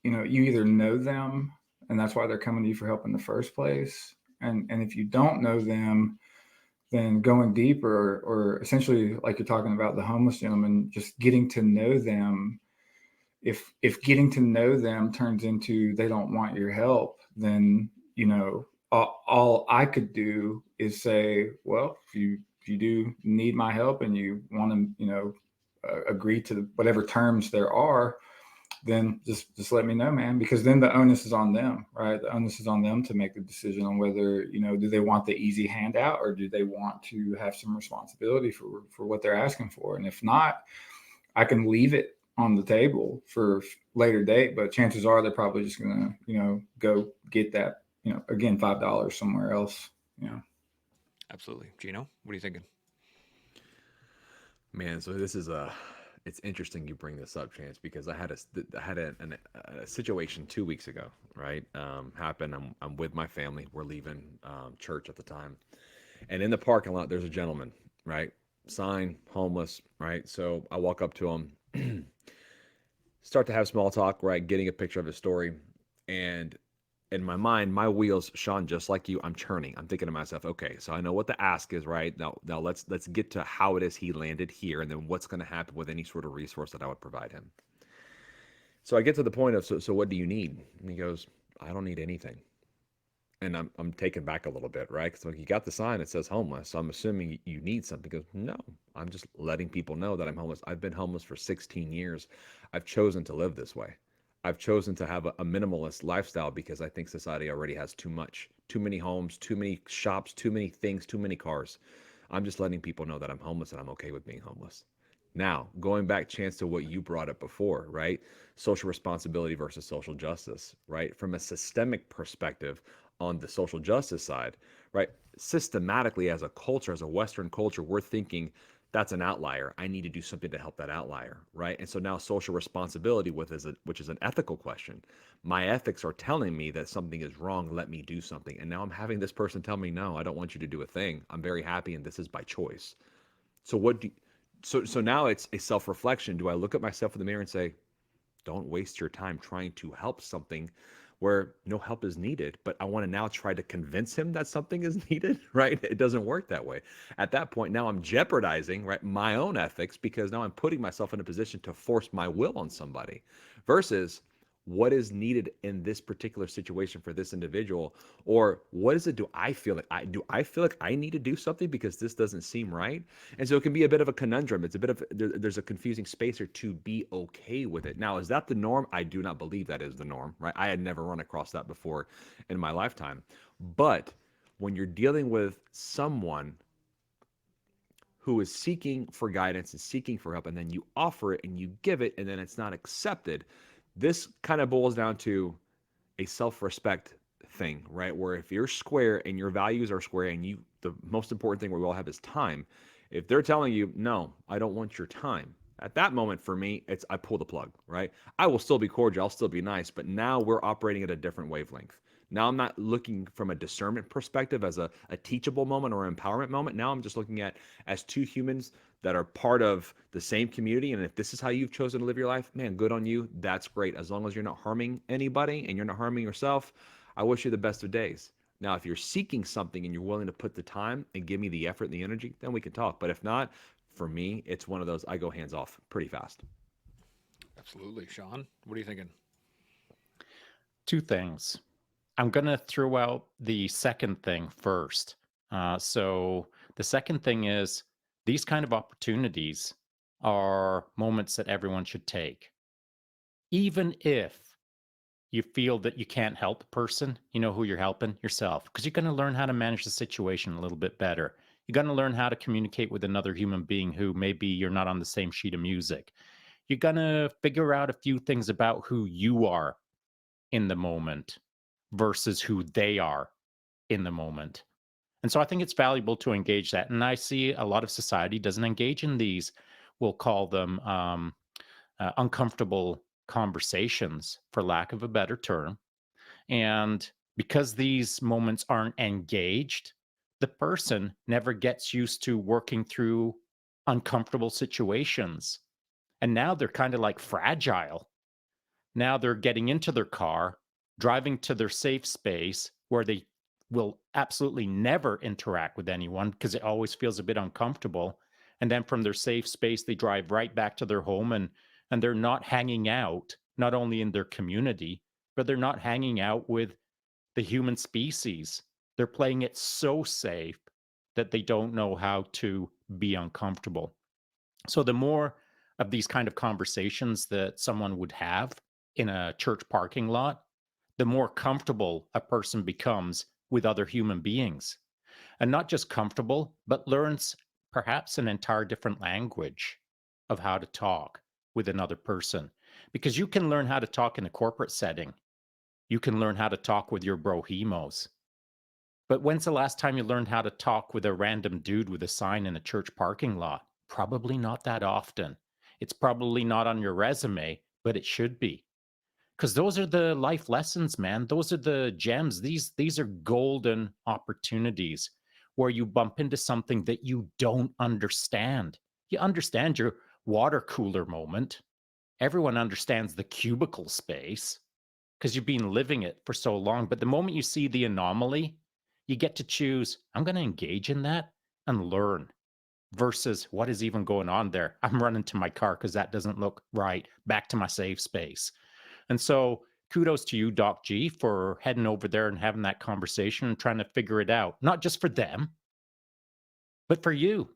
you either know them and that's why they're coming to you for help in the first place. And if you don't know them, then going deeper, or essentially like you're talking about the homeless gentleman, just getting to know them. If getting to know them turns into they don't want your help, then all I could do is say, well, if you do need my help and you want to agree to whatever terms there are, then just let me know, man, because then the onus is on them, right? The onus is on them to make the decision on whether, do they want the easy handout or do they want to have some responsibility for what they're asking for? And if not, I can leave it on the table for later date, but chances are they're probably just going to, go get that, again, $5 somewhere else, Absolutely. Gino, what are you thinking? Man, so this is it's interesting you bring this up, Chance, because I had a situation 2 weeks ago, right? Happen. I'm with my family. We're leaving church at the time, and in the parking lot, there's a gentleman, right? Sign, homeless, right? So I walk up to him, start to have small talk, right? Getting a picture of his story, and in my mind, my wheels, Sean, just like you, I'm churning. I'm thinking to myself, okay, so I know what the ask is, right? Now let's get to how it is he landed here, and then what's going to happen with any sort of resource that I would provide him. So I get to the point of, so what do you need? And he goes, I don't need anything. And I'm taken back a little bit, right? Because when you got the sign, it says homeless. So I'm assuming you need something. He goes, no, I'm just letting people know that I'm homeless. I've been homeless for 16 years. I've chosen to live this way. I've chosen to have a minimalist lifestyle because I think society already has too much, too many homes, too many shops, too many things, too many cars. I'm just letting people know that I'm homeless and I'm okay with being homeless. Now, going back, Chance, to what you brought up before, right? Social responsibility versus social justice, right? From a systemic perspective on the social justice side, right? Systematically, as a culture, as a Western culture, we're thinking that's an outlier. I need to do something to help that outlier, right? And so now social responsibility, which is an ethical question. My ethics are telling me that something is wrong. Let me do something. And now I'm having this person tell me, no, I don't want you to do a thing. I'm very happy, and this is by choice. So what do so now it's a self-reflection. Do I look at myself in the mirror and say, don't waste your time trying to help something where no help is needed, but I want to now try to convince him that something is needed, right? It doesn't work that way. At that point, now I'm jeopardizing, right, my own ethics, because now I'm putting myself in a position to force my will on somebody versus what is needed in this particular situation for this individual, or what is it, do I feel like I need to do something because this doesn't seem right? And so it can be a bit of a conundrum. It's a bit of there's a confusing space or to be okay with it. Now, is that the norm? I do not believe that is the norm, right? I had never run across that before in my lifetime. But when you're dealing with someone who is seeking for guidance and seeking for help, and then you offer it and you give it, and then it's not accepted, this kind of boils down to a self-respect thing, right? Where if you're square and your values are square, and the most important thing we all have is time. If they're telling you, no, I don't want your time, at that moment for me, it's I pull the plug, right? I will still be cordial, I'll still be nice, but now we're operating at a different wavelength. Now I'm not looking from a discernment perspective as a teachable moment or empowerment moment. Now I'm just looking at as two humans that are part of the same community. And if this is how you've chosen to live your life, man, good on you. That's great. As long as you're not harming anybody and you're not harming yourself, I wish you the best of days. Now, if you're seeking something and you're willing to put the time and give me the effort and the energy, then we can talk. But if not, for me, it's one of those, I go hands off pretty fast. Absolutely. Sean, what are you thinking? Two things. I'm going to throw out the second thing first. So the second thing is these kind of opportunities are moments that everyone should take. Even if you feel that you can't help the person, you know who you're helping? Yourself. Because you're going to learn how to manage the situation a little bit better. You're going to learn how to communicate with another human being who maybe you're not on the same sheet of music. You're going to figure out a few things about who you are in the moment versus who they are in the moment. And so I think it's valuable to engage that. And I see a lot of society doesn't engage in these, we'll call them uncomfortable conversations, for lack of a better term. And because these moments aren't engaged, the person never gets used to working through uncomfortable situations. And now they're kind of like fragile. Now they're getting into their car, driving to their safe space where they will absolutely never interact with anyone because it always feels a bit uncomfortable. And then from their safe space, they drive right back to their home, and they're not hanging out, not only in their community, but they're not hanging out with the human species. They're playing it so safe that they don't know how to be uncomfortable. So the more of these kind of conversations that someone would have in a church parking lot, the more comfortable a person becomes with other human beings. And not just comfortable, but learns perhaps an entire different language of how to talk with another person. Because you can learn how to talk in a corporate setting. You can learn how to talk with your brohemos. But when's the last time you learned how to talk with a random dude with a sign in a church parking lot? Probably not that often. It's probably not on your resume, but it should be. Because those are the life lessons, man. Those are the gems. These are golden opportunities where you bump into something that you don't understand. You understand your water cooler moment. Everyone understands the cubicle space because you've been living it for so long. But the moment you see the anomaly, you get to choose, I'm going to engage in that and learn versus what is even going on there. I'm running to my car because that doesn't look right. Back to my safe space. And so kudos to you, Doc G, for heading over there and having that conversation and trying to figure it out, not just for them, but for you.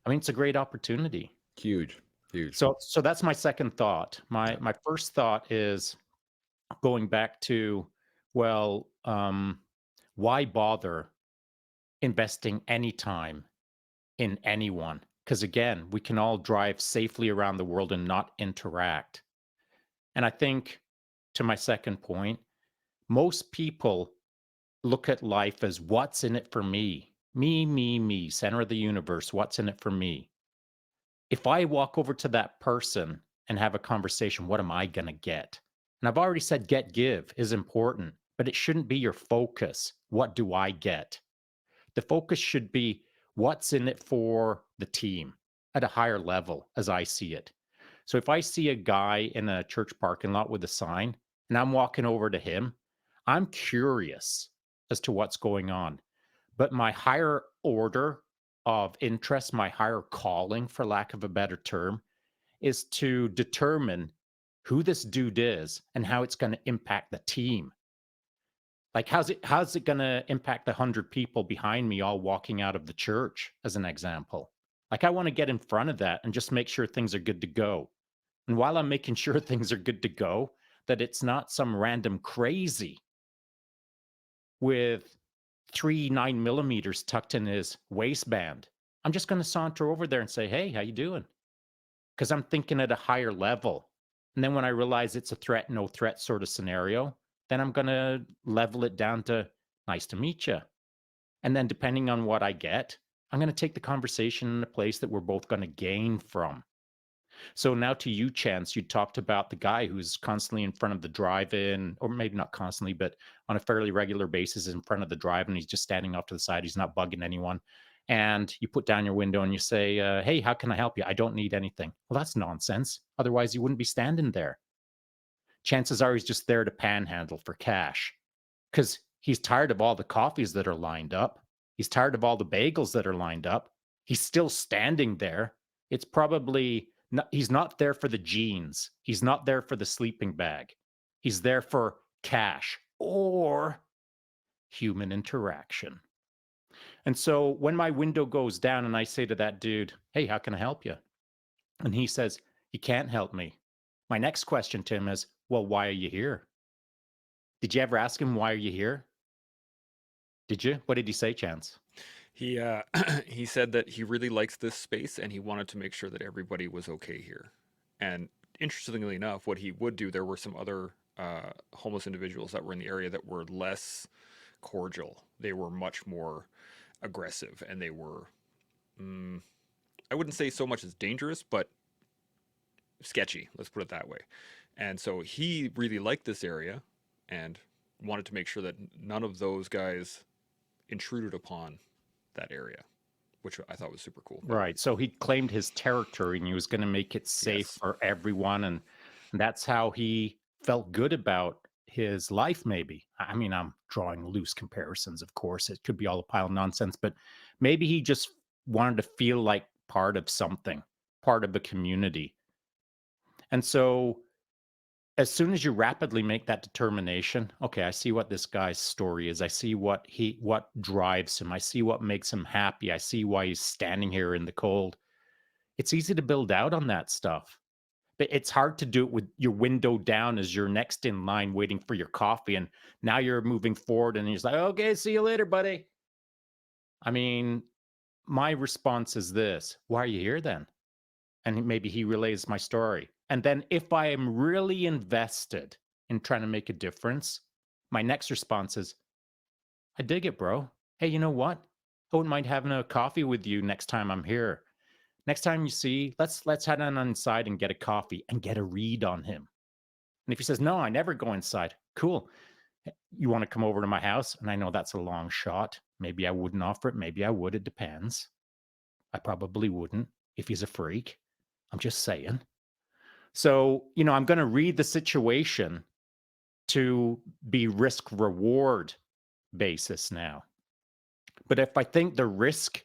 I mean, it's a great opportunity. Huge, huge. So that's my second thought. My first thought is going back to, well, why bother investing any time in anyone? Because again, we can all drive safely around the world and not interact. And I think, to my second point, most people look at life as what's in it for me? Me, center of the universe. What's in it for me? If I walk over to that person and have a conversation, what am I going to get? And I've already said get, give is important, but it shouldn't be your focus. What do I get? The focus should be what's in it for the team at a higher level, as I see it. So if I see a guy in a church parking lot with a sign and I'm walking over to him, I'm curious as to what's going on. But my higher order of interest, my higher calling, for lack of a better term, is to determine who this dude is and how it's going to impact the team. Like, how's it going to impact the 100 people behind me all walking out of the church, as an example? Like, I want to get in front of that and just make sure things are good to go. And while I'm making sure things are good to go, that it's not some random crazy with 3 9mm tucked in his waistband. I'm just going to saunter over there and say, hey, how you doing? Because I'm thinking at a higher level. And then when I realize it's a threat, no threat sort of scenario, then I'm going to level it down to nice to meet you. And then depending on what I get, I'm going to take the conversation in a place that we're both going to gain from. So now to you, Chance, you talked about the guy who's constantly in front of the drive-in, or maybe not constantly, but on a fairly regular basis in front of the drive-in. He's just standing off to the side. He's not bugging anyone. And you put down your window and you say, hey, how can I help you? I don't need anything. Well, that's nonsense. Otherwise, you wouldn't be standing there. Chances are he's just there to panhandle for cash because He's tired of all the coffees that are lined up. He's tired of all the bagels that are lined up. He's still standing there. It's probably not, he's not there for the jeans. He's not there for the sleeping bag. He's there for cash or human interaction. And so when my window goes down and I say to that dude, hey, how can I help you? And he says, you can't help me. My next question to him is, well, why are you here? Did you ever ask him, why are you here? Did you? What did he say, Chance? He he said that he really likes this space and he wanted to make sure that everybody was okay here. And interestingly enough, what he would do, there were some other homeless individuals that were in the area that were less cordial. They were much more aggressive, and they were, I wouldn't say so much as dangerous, but sketchy. Let's put it that way. And so he really liked this area and wanted to make sure that none of those guys intruded upon that area, which I thought was super cool. Right. So he claimed his territory and he was going to make it safe Yes. for everyone. And that's how he felt good about his life, maybe. I mean, I'm drawing loose comparisons, of course. It could be all a pile of nonsense, but maybe he just wanted to feel like part of something, part of a community. And so as soon as you rapidly make that determination, okay, I see what this guy's story is. I see what drives him. I see what makes him happy. I see why he's standing here in the cold. It's easy to build out on that stuff. But it's hard to do it with your window down as you're next in line waiting for your coffee. And now you're moving forward and you're just like, okay, see you later, buddy. I mean, my response is this: why are you here then? And maybe he relays my story. And then if I am really invested in trying to make a difference, my next response is, I dig it, bro. Hey, you know what? I wouldn't mind having a coffee with you next time I'm here. Next time you see, let's head on inside and get a coffee and get a read on him. And if he says, no, I never go inside, cool. You want to come over to my house? And I know that's a long shot. Maybe I wouldn't offer it. Maybe I would. It depends. I probably wouldn't if he's a freak. I'm just saying. So, I'm going to read the situation to be risk reward basis now. But if I think the risk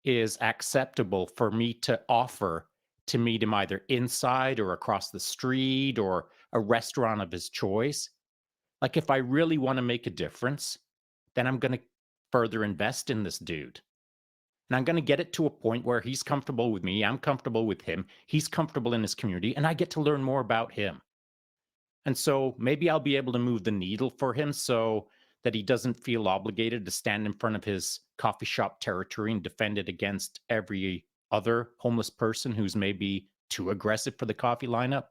is acceptable for me to offer to meet him either inside or across the street or a restaurant of his choice, like if I really want to make a difference, then I'm going to further invest in this dude. And I'm going to get it to a point where he's comfortable with me, I'm comfortable with him, he's comfortable in his community, and I get to learn more about him. And so maybe I'll be able to move the needle for him so that he doesn't feel obligated to stand in front of his coffee shop territory and defend it against every other homeless person who's maybe too aggressive for the coffee lineup.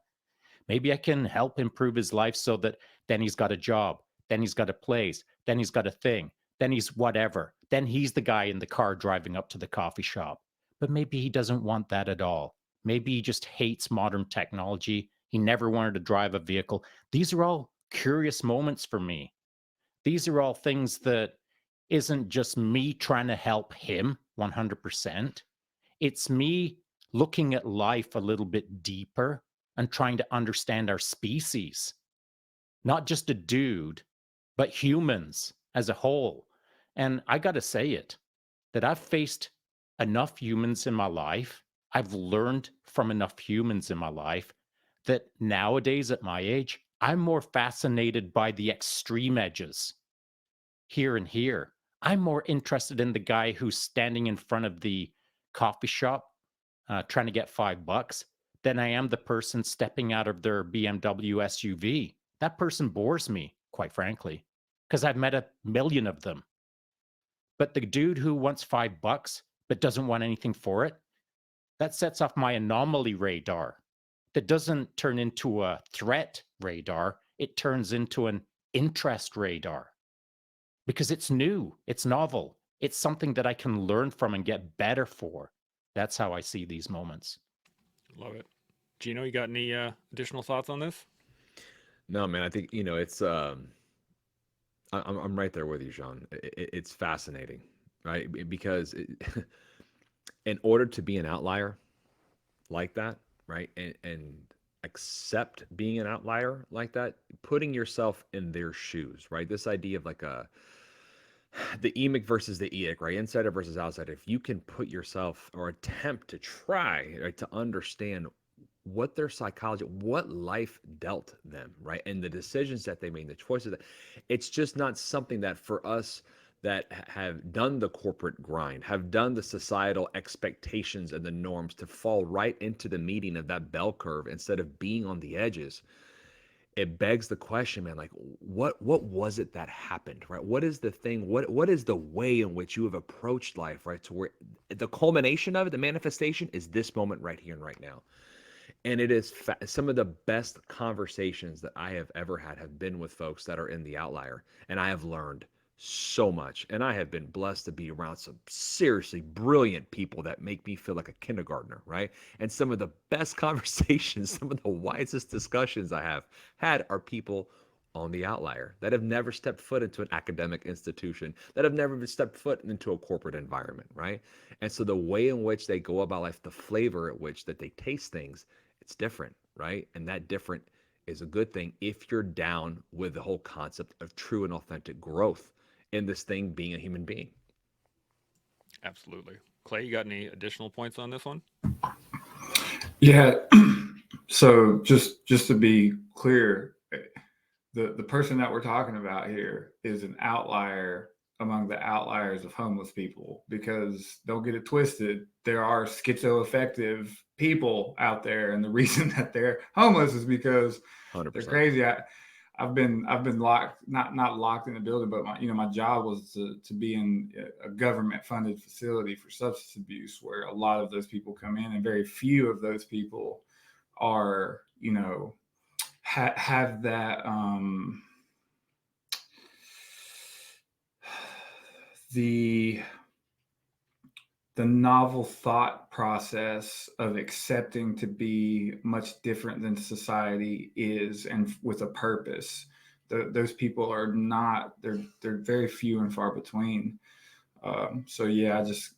Maybe I can help improve his life so that then he's got a job, then he's got a place, then he's got a thing, then he's whatever. Then he's the guy in the car driving up to the coffee shop. But maybe he doesn't want that at all. Maybe he just hates modern technology. He never wanted to drive a vehicle. These are all curious moments for me. These are all things that isn't just me trying to help him 100%. It's me looking at life a little bit deeper and trying to understand our species. Not just a dude, but humans as a whole. And I got to say it, that I've faced enough humans in my life. I've learned from enough humans in my life that nowadays at my age, I'm more fascinated by the extreme edges here and here. I'm more interested in the guy who's standing in front of the coffee shop trying to get $5 than I am the person stepping out of their BMW SUV. That person bores me, quite frankly, because I've met a million of them. But the dude who wants $5 but doesn't want anything for it, that sets off my anomaly radar. That doesn't turn into a threat radar. It turns into an interest radar because it's new, it's novel, it's something that I can learn from and get better for. That's how I see these moments. Love it. Gino, you got any additional thoughts on this? No, man, I think, it's, I'm right there with you, Sean. It's fascinating, right? Because in order to be an outlier like that, right? And accept being an outlier like that, putting yourself in their shoes, right? This idea of like the emic versus the eic, right? Insider versus outsider. If you can put yourself or attempt to try, right, to understand what their psychology, what life dealt them, right? And the decisions that they made, the choices that it's just not something that for us that have done the corporate grind, have done the societal expectations and the norms to fall right into the meeting of that bell curve instead of being on the edges. It begs the question, man, like what was it that happened, right? What is the thing, what is the way in which you have approached life, right? To where the culmination of it, the manifestation is this moment right here and right now. And it is some of the best conversations that I have ever had have been with folks that are in the outlier. And I have learned so much. And I have been blessed to be around some seriously brilliant people that make me feel like a kindergartner, right? And some of the best conversations, some of the wisest discussions I have had are people on the outlier that have never stepped foot into an academic institution, that have never stepped foot into a corporate environment, right? And so the way in which they go about life, the flavor at which that they taste things, it's different, right? And that different is a good thing if you're down with the whole concept of true and authentic growth in this thing being a human being. Absolutely. Clay, you got any additional points on this one? Yeah. So just to be clear, the person that we're talking about here is an outlier among the outliers of homeless people, because don't get it twisted, there are schizoaffective people out there, and the reason that they're homeless is because 100%. they're crazy. I've been locked, not locked in the building, but my job was to be in a government funded facility for substance abuse, where a lot of those people come in, and very few of those people are, have that the novel thought process of accepting to be much different than society is, and with a purpose. Those people are not, they're very few and far between. So yeah, I just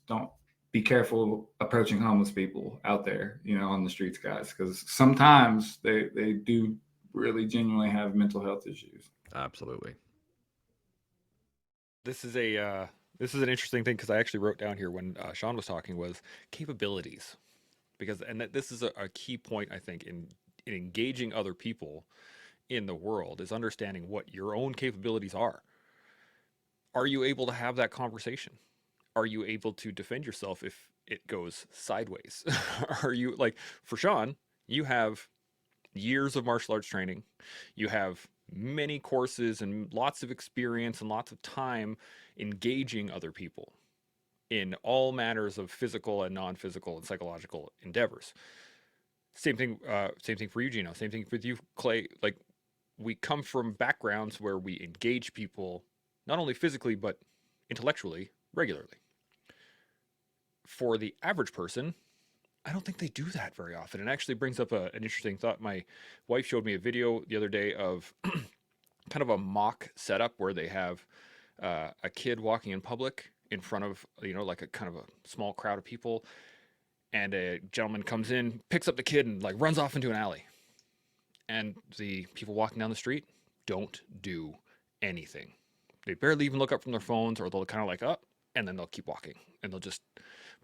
don't, be careful approaching homeless people out there, on the streets, guys, because sometimes they do really genuinely have mental health issues. Absolutely. This is an interesting thing, because I actually wrote down here when Sean was talking was capabilities, because this is a key point, I think, in engaging other people in the world, is understanding what your own capabilities are. Are you able to have that conversation? Are you able to defend yourself if it goes sideways? Are you, like, for Sean, you have years of martial arts training, you have many courses and lots of experience and lots of time engaging other people in all manners of physical and non-physical and psychological endeavors. Same thing for you, Gino. Same thing with you, Clay. Like, we come from backgrounds where we engage people not only physically but intellectually regularly. For the average person, I don't think they do that very often. It actually brings up an interesting thought. My wife showed me a video the other day of kind of a mock setup where they have a kid walking in public in front of, like a kind of a small crowd of people, and a gentleman comes in, picks up the kid, and like runs off into an alley. And the people walking down the street don't do anything. They barely even look up from their phones, or they'll kind of like up, and then they'll keep walking, and they'll just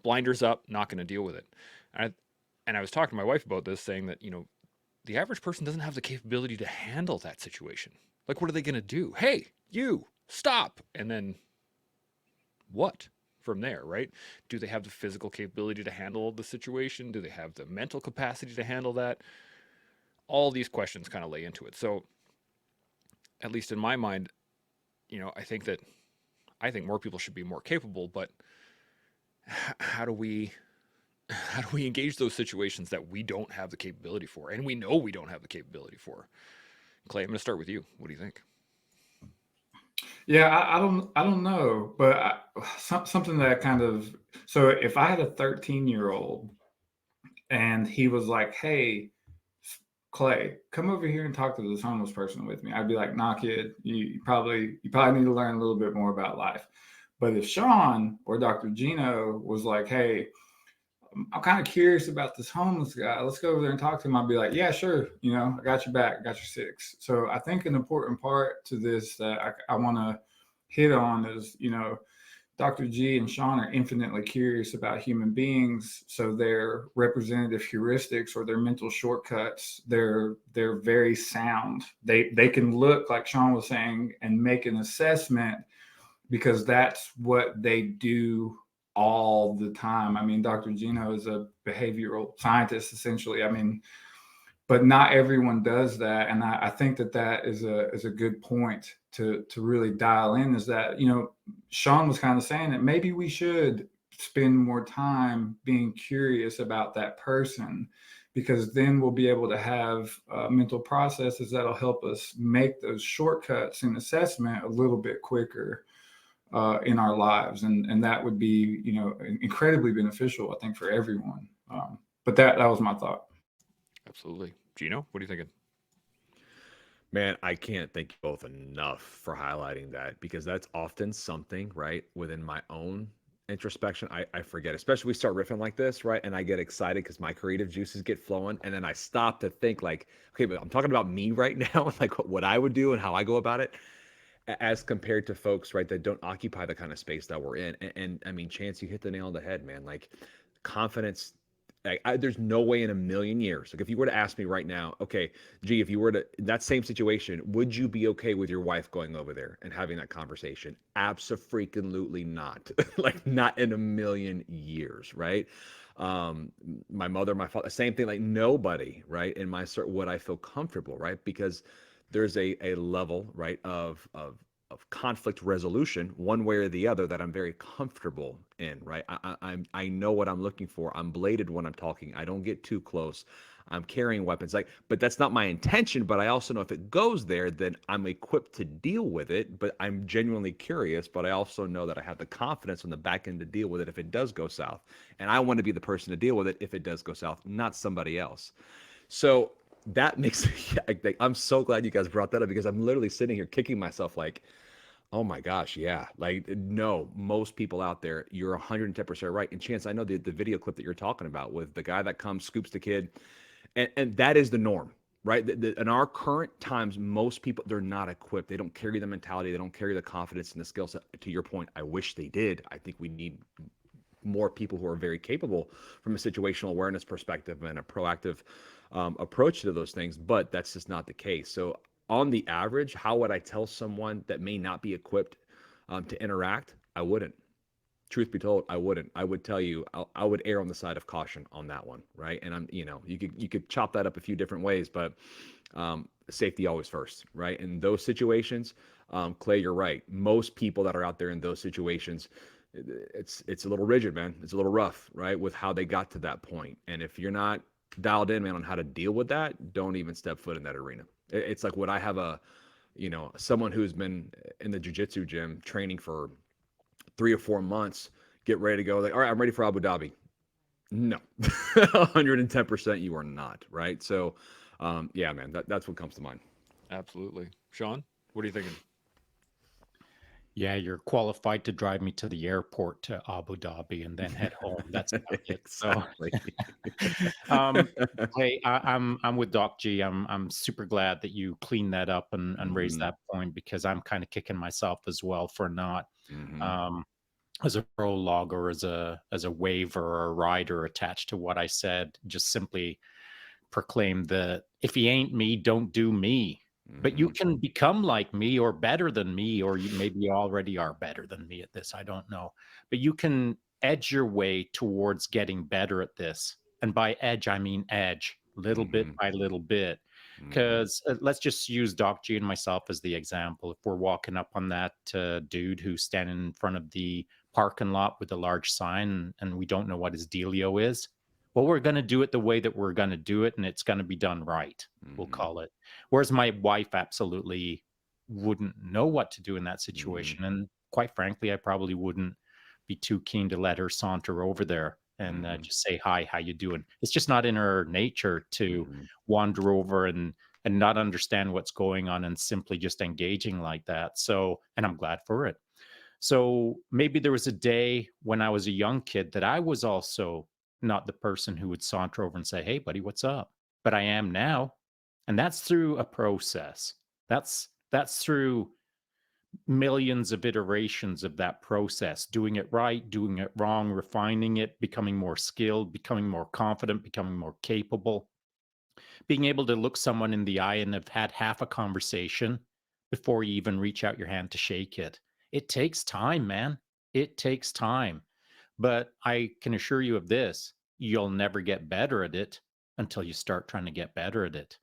blinders up, not going to deal with it. And I was talking to my wife about this, saying that, the average person doesn't have the capability to handle that situation. Like, what are they going to do? Hey, you, stop. And then what from there, right? Do they have the physical capability to handle the situation? Do they have the mental capacity to handle that? All these questions kind of lay into it. So, at least in my mind, I think more people should be more capable, but how do we engage those situations that we don't have the capability for, and we know we don't have the capability for? Clay, I'm going to start with you. What do you think? Yeah, I don't know, but something that kind of, so if I had a 13-year-old and he was like, "Hey, Clay, come over here and talk to this homeless person with me," I'd be like, "Nah, kid, you probably need to learn a little bit more about life." But if Sean or Dr. Gino was like, "Hey, I'm kind of curious about this homeless guy. Let's go over there and talk to him. I'll be like, yeah, sure. I got your back, got your six. So I think an important part to this that I want to hit on is, Dr. G and Sean are infinitely curious about human beings. So their representative heuristics or their mental shortcuts, they're very sound. They can look, like Sean was saying, and make an assessment because that's what they do all the time. I mean, Dr. Gino is a behavioral scientist, essentially. I mean, but not everyone does that. And I think that is a good point to really dial in, is that, Sean was kind of saying that maybe we should spend more time being curious about that person, because then we'll be able to have mental processes that'll help us make those shortcuts in assessment a little bit quicker in our lives. And that would be, incredibly beneficial, I think, for everyone. But that was my thought. Absolutely. Gino, what are you thinking? Man, I can't thank you both enough for highlighting that, because that's often something, right, within my own introspection, I forget, especially we start riffing like this, right? And I get excited because my creative juices get flowing. And then I stop to think like, okay, but I'm talking about me right now, like what I would do and how I go about it, as compared to folks, right, that don't occupy the kind of space that we're in. And I mean, Chance, you hit the nail on the head, man. Like, confidence, there's no way in a million years, like if you were to ask me right now, okay, gee, if you were to, in that same situation, would you be okay with your wife going over there and having that conversation? Abso-freaking-lutely not. Like, not in a million years, right? My mother, my father, same thing. Like, nobody, right, in my would I feel comfortable, right? Because there's a level, right, of conflict resolution, one way or the other, that I'm very comfortable in, right? I know what I'm looking for. I'm bladed when I'm talking. I don't get too close. I'm carrying weapons, like, but that's not my intention. But I also know if it goes there, then I'm equipped to deal with it. But I'm genuinely curious. But I also know that I have the confidence on the back end to deal with it if it does go south. And I want to be the person to deal with it if it does go south, not somebody else. So that makes I'm so glad you guys brought that up, because I'm literally sitting here kicking myself like, oh my gosh, yeah. Like, no, most people out there, you're 110% right. And Chance, I know the video clip that you're talking about with the guy that comes, scoops the kid, and that is the norm, right? In our current times, most people, they're not equipped. They don't carry the mentality. They don't carry the confidence and the skill set. To your point, I wish they did. I think we need more people who are very capable from a situational awareness perspective and a proactive approach to those things, but that's just not the case. So on the average, how would I tell someone that may not be equipped to interact? I wouldn't. Truth be told, I wouldn't. I would tell you, I would err on the side of caution on that one, right? And you could chop that up a few different ways, but safety always first, right? In those situations, Clay, you're right. Most people that are out there in those situations, it's a little rigid, man. It's a little rough, right, with how they got to that point. And if you're not dialed in, man, on how to deal with that, don't even step foot in that arena. It's like, would I have someone who's been in the jiu-jitsu gym training for 3 or 4 months get ready to go, like, all right, I'm ready for Abu Dhabi? No. 110% you are not, right? So yeah, man, that's what comes to mind. Absolutely. Sean, what are you thinking? Yeah, you're qualified to drive me to the airport to Abu Dhabi and then head home. That's about it. Exactly. Hey, I'm with Doc G. I'm super glad that you cleaned that up and raised that point, because I'm kind of kicking myself as well for not as a prologue or as a waiver or a rider attached to what I said, just simply proclaim that if he ain't me, don't do me. But you can become like me or better than me, or you maybe already are better than me at this. I don't know. But you can edge your way towards getting better at this. And by edge, I mean edge, little bit by little bit. Because let's just use Doc G and myself as the example. If we're walking up on that dude who's standing in front of the parking lot with a large sign and we don't know what his dealio is, well, we're going to do it the way that we're going to do it, and it's going to be done right, we'll call it. Whereas my wife absolutely wouldn't know what to do in that situation. And quite frankly, I probably wouldn't be too keen to let her saunter over there and just say, hi, how you doing? It's just not in her nature to wander over and not understand what's going on and simply just engaging like that. So, and I'm glad for it. So maybe there was a day when I was a young kid that I was also not the person who would saunter over and say, "Hey, buddy, what's up?" But I am now. And that's through a process. That's through millions of iterations of that process, doing it right, doing it wrong, refining it, becoming more skilled, becoming more confident, becoming more capable, being able to look someone in the eye and have had half a conversation before you even reach out your hand to shake it. It takes time, man. It takes time. But I can assure you of this, you'll never get better at it until you start trying to get better at it.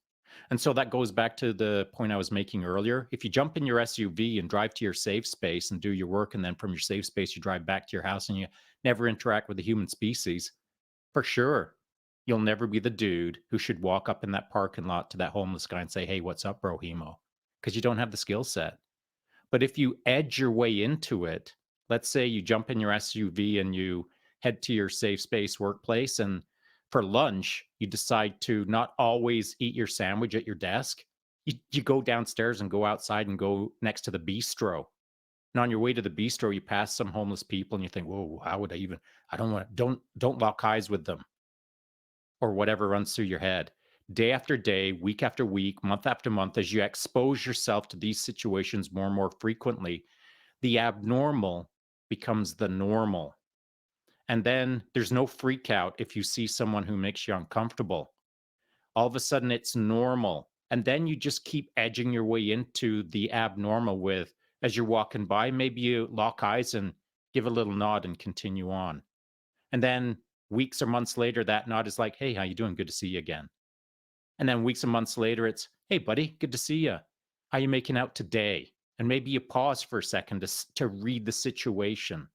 And so that goes back to the point I was making earlier. If you jump in your SUV and drive to your safe space and do your work, and then from your safe space, you drive back to your house and you never interact with the human species, for sure, you'll never be the dude who should walk up in that parking lot to that homeless guy and say, "Hey, what's up, bro, hemo?" Because you don't have the skill set. But if you edge your way into it, let's say you jump in your SUV and you head to your safe space workplace, and for lunch, you decide to not always eat your sandwich at your desk. You go downstairs and go outside and go next to the bistro. And on your way to the bistro, you pass some homeless people and you think, "Whoa, how would I even, I don't want, don't lock eyes with them," or whatever runs through your head. Day after day, week after week, month after month, as you expose yourself to these situations more and more frequently, the abnormal becomes the normal. And then there's no freak out if you see someone who makes you uncomfortable. All of a sudden, it's normal. And then you just keep edging your way into the abnormal with, as you're walking by, maybe you lock eyes and give a little nod and continue on. And then weeks or months later, that nod is like, "Hey, how you doing? Good to see you again." And then weeks and months later, it's, "Hey, buddy, good to see you. How you making out today?" And maybe you pause for a second to read the situation.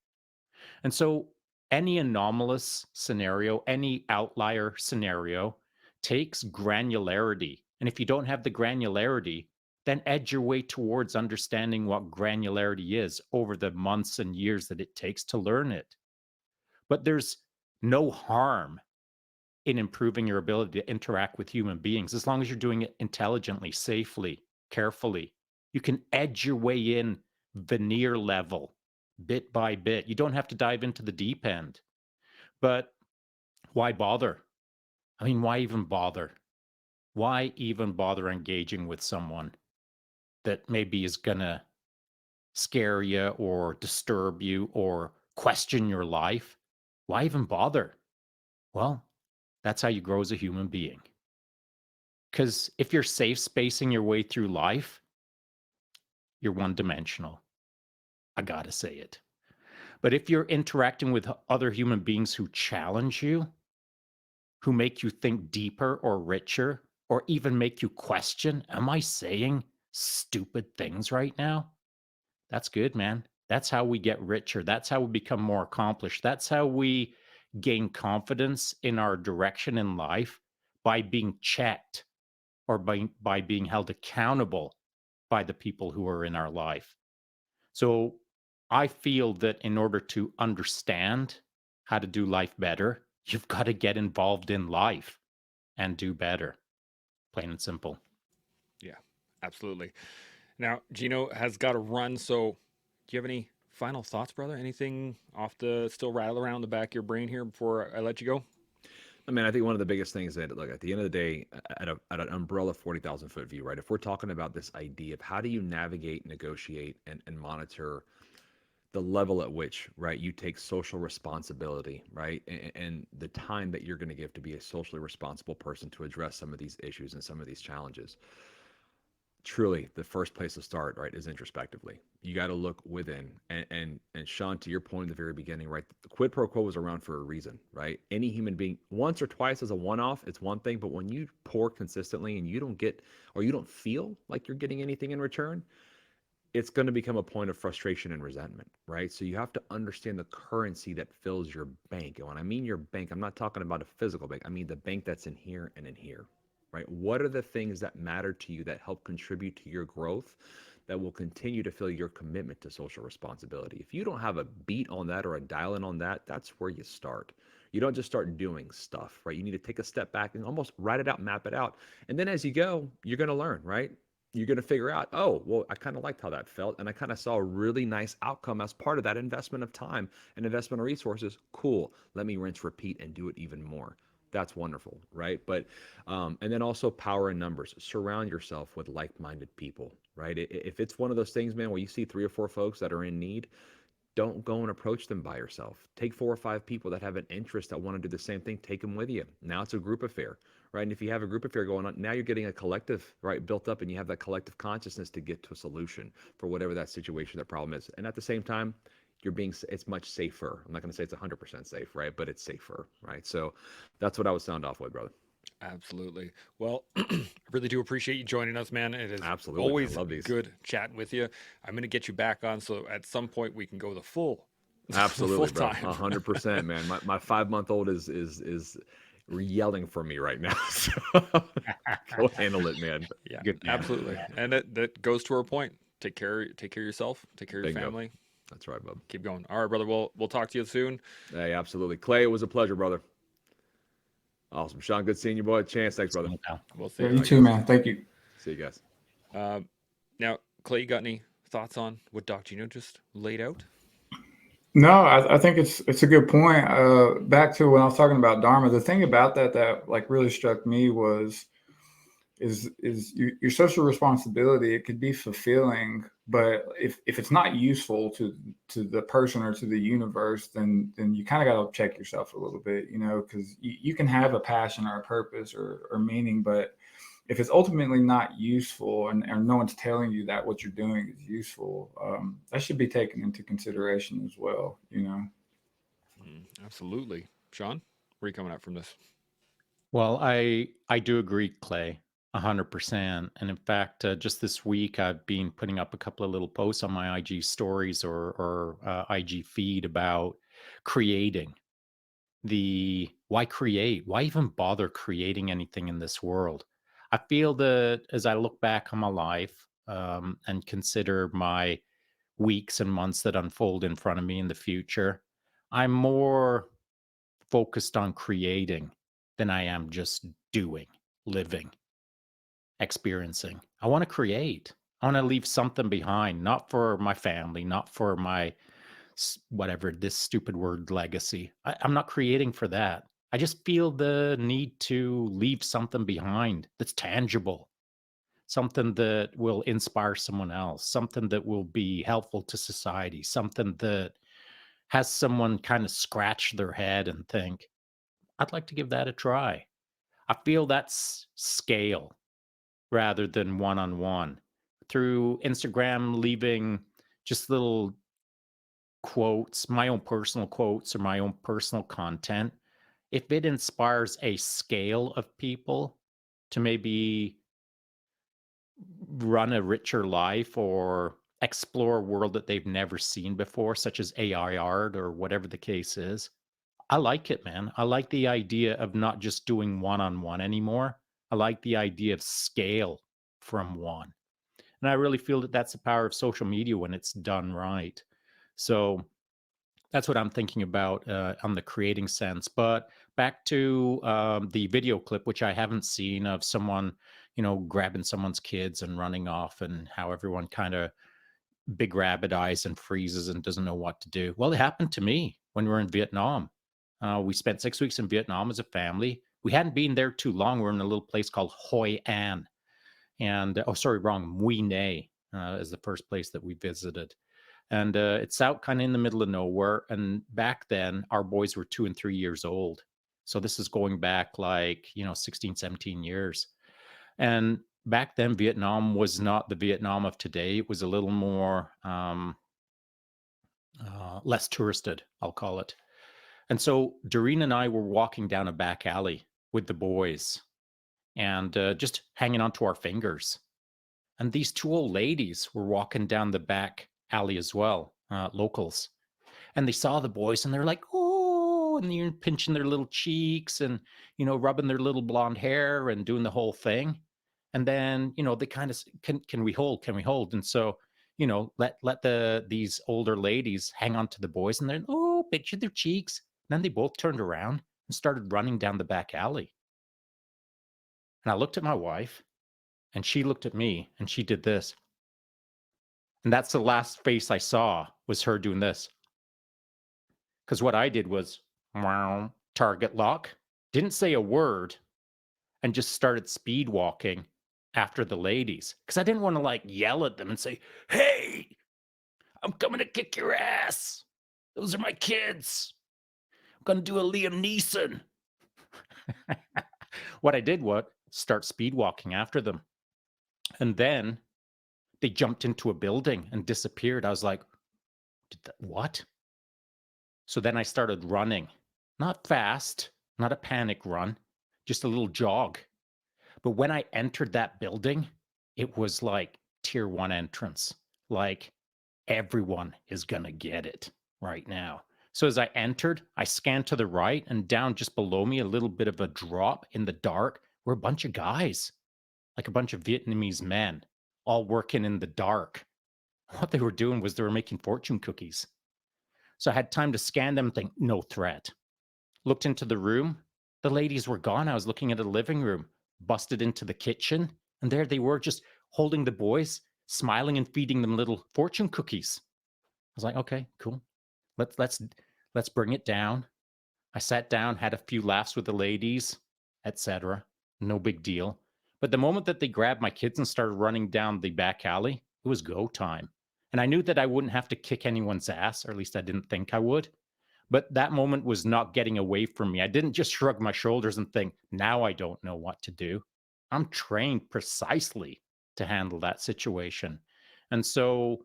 And so any anomalous scenario, any outlier scenario takes granularity. And if you don't have the granularity, then edge your way towards understanding what granularity is over the months and years that it takes to learn it. But there's no harm in improving your ability to interact with human beings as long as you're doing it intelligently, safely, carefully. You can edge your way in veneer level, bit by bit. You don't have to dive into the deep end. But why bother? I mean, why even bother? Why even bother engaging with someone that maybe is going to scare you or disturb you or question your life? Why even bother? Well, that's how you grow as a human being. Because if you're safe spacing your way through life, you're one dimensional. I got to say it. But if you're interacting with other human beings who challenge you, who make you think deeper or richer, or even make you question, "Am I saying stupid things right now?" That's good, man. That's how we get richer. That's how we become more accomplished. That's how we gain confidence in our direction in life, by being checked or by being held accountable by the people who are in our life. So I feel that in order to understand how to do life better, you've got to get involved in life and do better. Plain and simple. Yeah, absolutely. Now, Gino has got to run. So, do you have any final thoughts, brother? Anything off the still rattle around the back of your brain here before I let you go? I mean, I think one of the biggest things that, look, at the end of the day, at an umbrella 40,000 foot view, right? If we're talking about this idea of how do you navigate, negotiate, and monitor the level at which, right, you take social responsibility, right, and the time that you're going to give to be a socially responsible person to address some of these issues and some of these challenges. Truly, the first place to start, right, is introspectively. You got to look within. And Sean, to your point in the very beginning, right, the quid pro quo was around for a reason, right? Any human being, once or twice as a one-off, it's one thing, but when you pour consistently and you don't get, or you don't feel like you're getting anything in return, it's going to become a point of frustration and resentment, right? So you have to understand the currency that fills your bank. And when I mean your bank, I'm not talking about a physical bank. I mean the bank that's in here and in here, right? What are the things that matter to you that help contribute to your growth, that will continue to fill your commitment to social responsibility? If you don't have a beat on that or a dial in on that, that's where you start. You don't just start doing stuff, right? You need to take a step back and almost write it out, map it out. And then as you go, you're going to learn, right? you're going to figure out, oh, well, I kind of liked how that felt. And I kind of saw a really nice outcome as part of that investment of time and investment of resources. Cool. Let me rinse, repeat, and do it even more. That's wonderful, right? But, and then also power in numbers. Surround yourself with like minded people, right? If it's one of those things, man, where you see 3 or 4 folks that are in need, don't go and approach them by yourself. Take 4 or 5 people that have an interest that want to do the same thing. Take them with you. Now it's a group affair, right? And if you have a group affair going on, now you're getting a collective, right, built up, and you have that collective consciousness to get to a solution for whatever that situation, that problem is. And at the same time, it's much safer. I'm not going to say it's 100% safe, right? But it's safer, right? So that's what I would sound off with, brother. Absolutely. Well, I really do appreciate you joining us, man. It is Absolutely, man. always Love these. good chatting with you. I'm going to get you back on so at some point we can go the full Absolutely, full bro. time. 100%, man. My 5-month-old is yelling for me right now. So go handle it, man. Yeah, Good man. absolutely. And that goes to our point. Take care of yourself, take care of your Bingo. family. That's right, bub. Keep going. All right, brother. We'll talk to you soon. Hey, absolutely. Clay, it was a pleasure, brother. Awesome. Sean, good seeing you, boy. Chance, thanks, brother. We'll see Yeah, you. you too, man. Thank you. See you guys. Now, Clay, you got any thoughts on what Doc Gino just laid out? No, I think it's a good point. Back to when I was talking about Dharma, the thing about that like really struck me is your social responsibility. It could be fulfilling, but if it's not useful to the person or to the universe, then you kind of got to check yourself a little bit, because you can have a passion or a purpose or meaning, but if it's ultimately not useful and no one's telling you that what you're doing is useful, that should be taken into consideration as well. Absolutely. Sean, where are you coming at from this? Well, I do agree, Clay, 100%. And in fact, just this week, I've been putting up a couple of little posts on my IG stories or IG feed about creating. Why create? Why even bother creating anything in this world? I feel that as I look back on my life and consider my weeks and months that unfold in front of me in the future, I'm more focused on creating than I am just doing, living, experiencing. I want to create. I want to leave something behind, not for my family, not for my whatever this stupid word legacy. I'm not creating for that. I just feel the need to leave something behind that's tangible, something that will inspire someone else, something that will be helpful to society, something that has someone kind of scratch their head and think, I'd like to give that a try. I feel that's scale rather than one on one. Through Instagram, leaving just little quotes, my own personal quotes or my own personal content, if it inspires a scale of people to maybe run a richer life or explore a world that they've never seen before, such as AI art or whatever the case is, I like it, man. I like the idea of not just doing one on one anymore. I like the idea of scale from one. And I really feel that that's the power of social media when it's done right. So that's what I'm thinking about on the creating sense. But back to the video clip, which I haven't seen, of someone, grabbing someone's kids and running off, and how everyone kind of big rabbit eyes and freezes and doesn't know what to do. Well, it happened to me when we were in Vietnam. We spent 6 weeks in Vietnam as a family. We hadn't been there too long. We're in a little place called Hoi An. And, oh, sorry, wrong. Mui Ne is the first place that we visited. And it's out kind of in the middle of nowhere. And back then, our boys were 2 and 3 years old. So this is going back 16, 17 years. And back then, Vietnam was not the Vietnam of today. It was a little more less touristed, I'll call it. And so Doreen and I were walking down a back alley with the boys and just hanging onto our fingers. And these 2 old ladies were walking down the back alley as well, locals. And they saw the boys and they're like, oh, and they're pinching their little cheeks and, rubbing their little blonde hair and doing the whole thing. And then, they kind of, can we hold? Can we hold? And so, let these older ladies hang on to the boys and they're, oh, pinching their cheeks. And then they both turned around and started running down the back alley. And I looked at my wife And she looked at me and she did this. And that's the last face I saw, was her doing this. Because what I did was, wow, target lock, didn't say a word, and just started speed walking after the ladies. Because I didn't want to like yell at them and say, hey, I'm coming to kick your ass. Those are my kids. I'm going to do a Liam Neeson. What I did was start speed walking after them. And then they jumped into a building and disappeared. I was like, what? So then I started running, not fast, not a panic run, just a little jog. But when I entered that building, it was like tier 1 entrance. Like everyone is going to get it right now. So as I entered, I scanned to the right, and down just below me, a little bit of a drop in the dark, were a bunch of guys, like a bunch of Vietnamese men, all working in the dark. What they were doing was they were making fortune cookies. So I had time to scan them and think, no threat. Looked into the room. The ladies were gone. I was looking at a living room, busted into the kitchen, and there they were, just holding the boys, smiling and feeding them little fortune cookies. I was like, okay, cool. Let's bring it down. I sat down, had a few laughs with the ladies, etc. No big deal. But the moment that they grabbed my kids and started running down the back alley, it was go time. And I knew that I wouldn't have to kick anyone's ass, or at least I didn't think I would. But that moment was not getting away from me. I didn't just shrug my shoulders and think, now I don't know what to do. I'm trained precisely to handle that situation. And so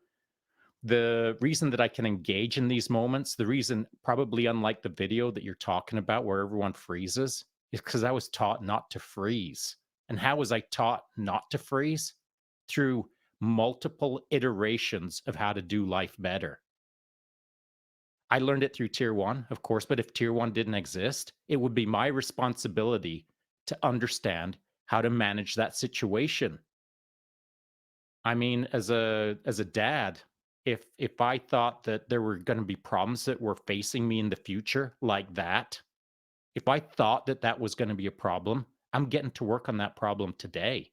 the reason that I can engage in these moments, the reason, probably unlike the video that you're talking about where everyone freezes, is because I was taught not to freeze. And how was I taught not to freeze? Through multiple iterations of how to do life better. I learned it through tier 1, of course, but if tier 1 didn't exist, it would be my responsibility to understand how to manage that situation. I mean, as a dad, if I thought that there were going to be problems that were facing me in the future like that, if I thought that that was going to be a problem, I'm getting to work on that problem today.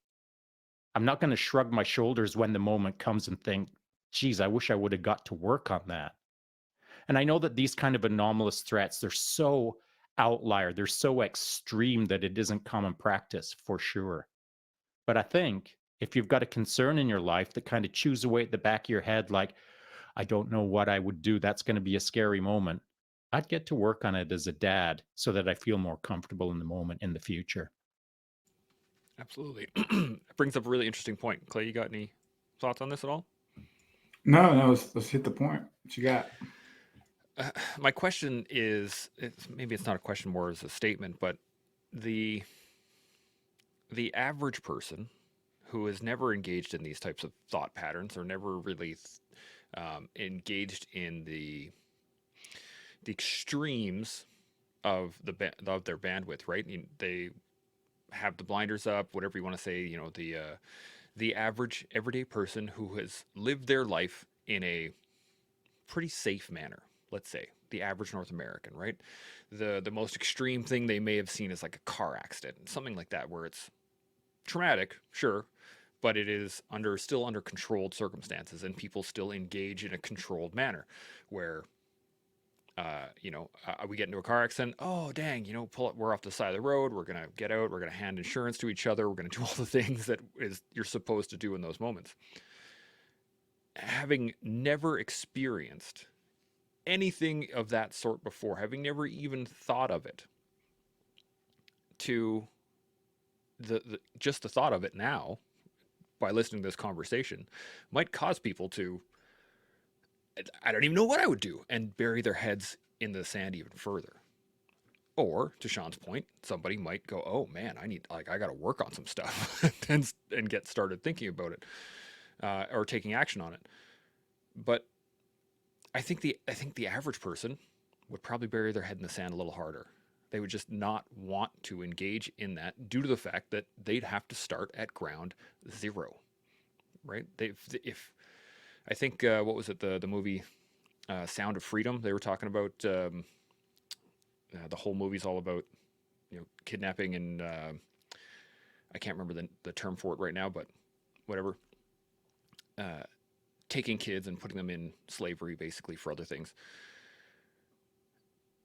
I'm not going to shrug my shoulders when the moment comes and think, geez, I wish I would have got to work on that. And I know that these kind of anomalous threats, they're so outlier, they're so extreme that it isn't common practice for sure. But I think if you've got a concern in your life that kind of chews away at the back of your head, like, I don't know what I would do, that's going to be a scary moment, I'd get to work on it as a dad so that I feel more comfortable in the moment in the future. Absolutely. It brings up a really interesting point. Clay, you got any thoughts on this at all? No. Let's hit the point. What you got? My question is, maybe it's not a question, more as a statement, but the average person who has never engaged in these types of thought patterns, or never really engaged in the extremes of of their bandwidth, right? They have the blinders up, whatever you want to say. The average everyday person who has lived their life in a pretty safe manner, let's say the average North American, right? The most extreme thing they may have seen is like a car accident, something like that, where it's traumatic, sure, but it is still under controlled circumstances, and people still engage in a controlled manner, where we get into a car accident. Oh, dang, pull up. We're off the side of the road. We're gonna get out. We're gonna hand insurance to each other. We're gonna do all the things that you're supposed to do in those moments. Having never experienced anything of that sort before, having never even thought of it, to just the thought of it now, by listening to this conversation, might cause people to, I don't even know what I would do, and bury their heads in the sand even further. Or, to Sean's point, somebody might go, "Oh man, I got to work on some stuff," and get started thinking about it, or taking action on it. But I think the average person would probably bury their head in the sand a little harder. They would just not want to engage in that, due to the fact that they'd have to start at ground zero, right? If I think, what was it, the movie Sound of Freedom? They were talking about, the whole movie's all about kidnapping, and I can't remember the term for it right now, but whatever, taking kids and putting them in slavery basically for other things.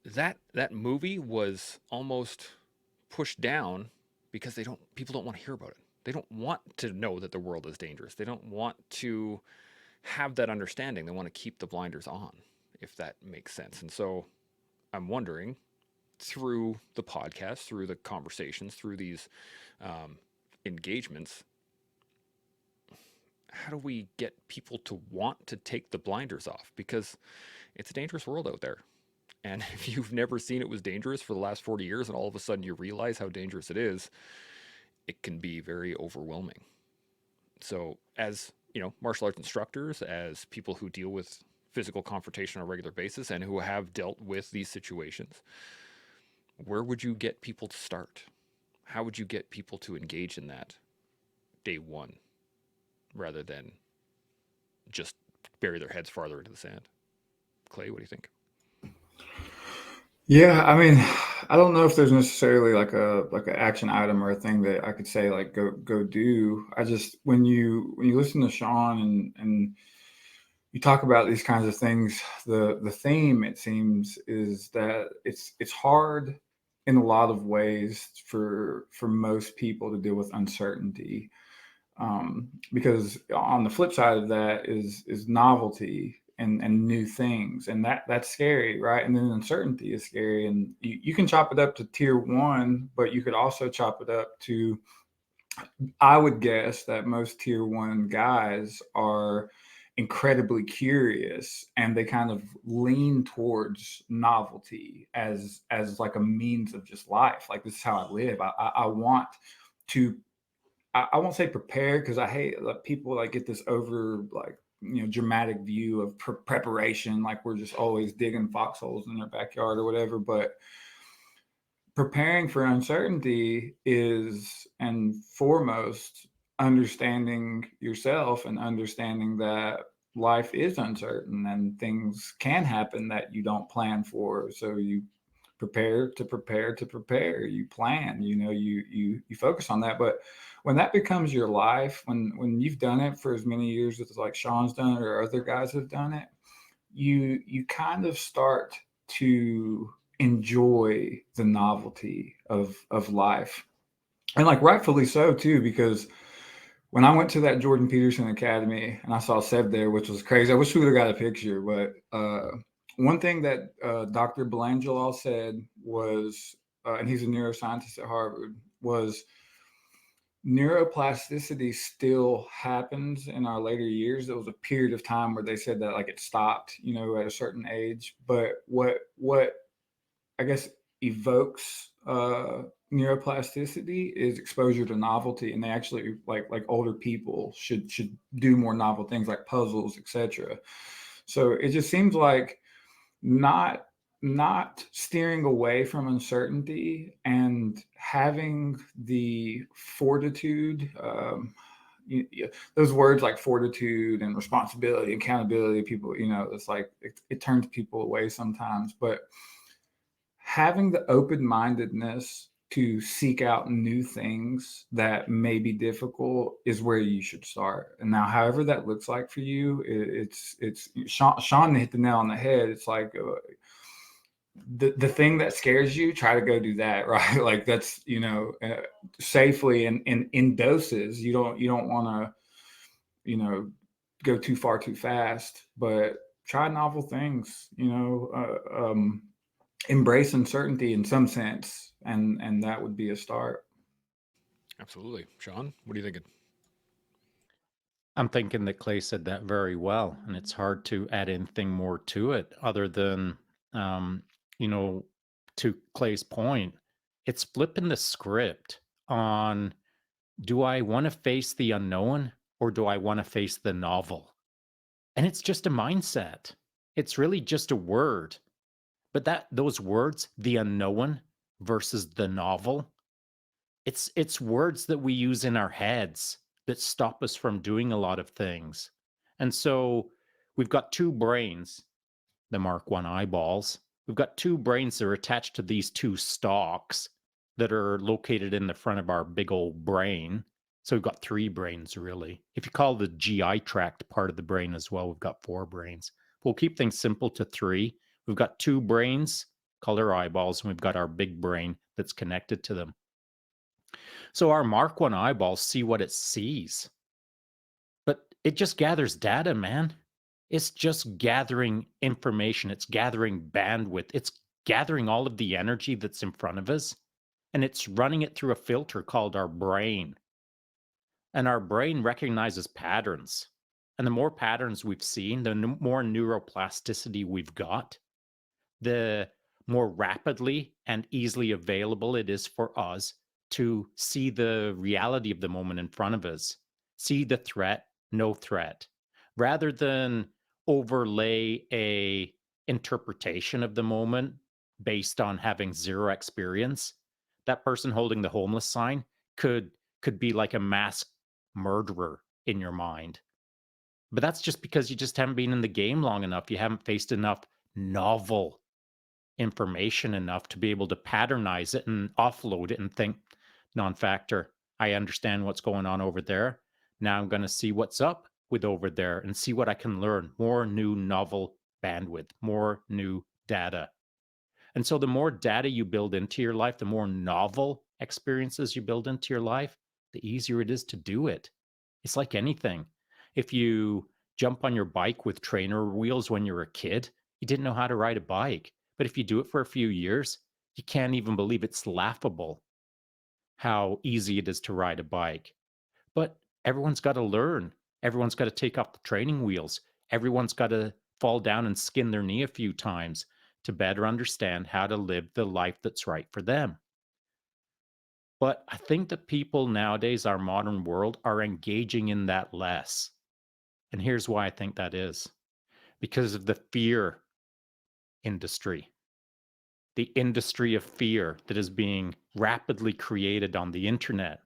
That movie was almost pushed down because people don't want to hear about it. They don't want to know that the world is dangerous. They don't want to have that understanding. They want to keep the blinders on, if that makes sense. And so I'm wondering, through the podcast, through the conversations, through these engagements, how do we get people to want to take the blinders off? Because it's a dangerous world out there. And if you've never seen it was dangerous for the last 40 years and all of a sudden you realize how dangerous it is, it can be very overwhelming. So, as martial arts instructors, as people who deal with physical confrontation on a regular basis and who have dealt with these situations, where would you get people to start? How would you get people to engage in that day one rather than just bury their heads farther into the sand? Clay, what do you think? Yeah, I mean, I don't know if there's necessarily like an action item or a thing that I could say like go do. I just when you listen to Sean and you talk about these kinds of things, the theme, it seems, is that it's hard in a lot of ways for most people to deal with uncertainty. Because on the flip side of that is novelty and new things, and that's scary, right? And then uncertainty is scary, and you can chop it up to tier one, but you could also chop it up to, I would guess that most tier one guys are incredibly curious, and they kind of lean towards novelty as like a means of just life. Like, this is how I live. I want to, I won't say prepare, because I hate like people like get this over like dramatic view of preparation, like we're just always digging foxholes in their backyard or whatever. But preparing for uncertainty is, and foremost, understanding yourself and understanding that life is uncertain and things can happen that you don't plan for. So you prepare to prepare to prepare. You plan, you focus on that. But when that becomes your life, when you've done it for as many years as like Sean's done it or other guys have done it, you kind of start to enjoy the novelty of life. And like rightfully so too, because when I went to that Jordan Peterson Academy and I saw Seb there, which was crazy. I wish we would have got a picture, but one thing that Dr. Belangelo said was, and he's a neuroscientist at Harvard, was neuroplasticity still happens in our later years. There was a period of time where they said that like it stopped, at a certain age. But what I guess evokes neuroplasticity is exposure to novelty, and they actually like older people should do more novel things like puzzles, etc. So it just seems like not steering away from uncertainty and having the fortitude, those words like fortitude and responsibility, accountability, people, it's like it turns people away sometimes. But having the open-mindedness to seek out new things that may be difficult is where you should start. And now, however that looks like for you, it's Sean hit the nail on the head. It's like the thing that scares you, try to go do that, right? Like that's safely and in doses. You don't want to go too far too fast, but try novel things. Embrace uncertainty in some sense, and that would be a start. Absolutely. Sean, what are you thinking? I'm thinking that Clay said that very well, and it's hard to add anything more to it other than, to Clay's point, it's flipping the script on, do I want to face the unknown or do I want to face the novel? And it's just a mindset. It's really just a word. But those words, the unknown versus the novel, it's words that we use in our heads that stop us from doing a lot of things. And so we've got two brains, the Mark I eyeballs. We've got two brains that are attached to these two stalks that are located in the front of our big old brain. So we've got 3 brains, really. If you call the GI tract part of the brain as well, we've got 4 brains. We'll keep things simple to 3. We've got 2 brains called our eyeballs, and we've got our big brain that's connected to them. So our Mark 1 eyeballs see what it sees, but it just gathers data, man. It's just gathering information. It's gathering bandwidth. It's gathering all of the energy that's in front of us, and it's running it through a filter called our brain. And our brain recognizes patterns. And the more patterns we've seen, the more neuroplasticity we've got, the more rapidly and easily available it is for us to see the reality of the moment in front of us, see the threat, no threat, rather than overlay a interpretation of the moment based on having 0 experience. That person holding the homeless sign could be like a mass murderer in your mind. But that's just because you just haven't been in the game long enough. You haven't faced enough novel information enough to be able to patternize it and offload it and think non-factor. I understand what's going on over there. Now I'm going to see what's up with over there and see what I can learn. More new novel bandwidth, more new data. And so the more data you build into your life, the more novel experiences you build into your life, the easier it is to do it. It's like anything. If you jump on your bike with trainer wheels when you're a kid, you didn't know how to ride a bike. But if you do it for a few years, you can't even believe it's laughable how easy it is to ride a bike. But everyone's got to learn. Everyone's got to take off the training wheels. Everyone's got to fall down and skin their knee a few times to better understand how to live the life that's right for them. But I think that people nowadays, our modern world, are engaging in that less. And here's why I think that is. Because of the fear industry, the industry of fear that is being rapidly created on the internet.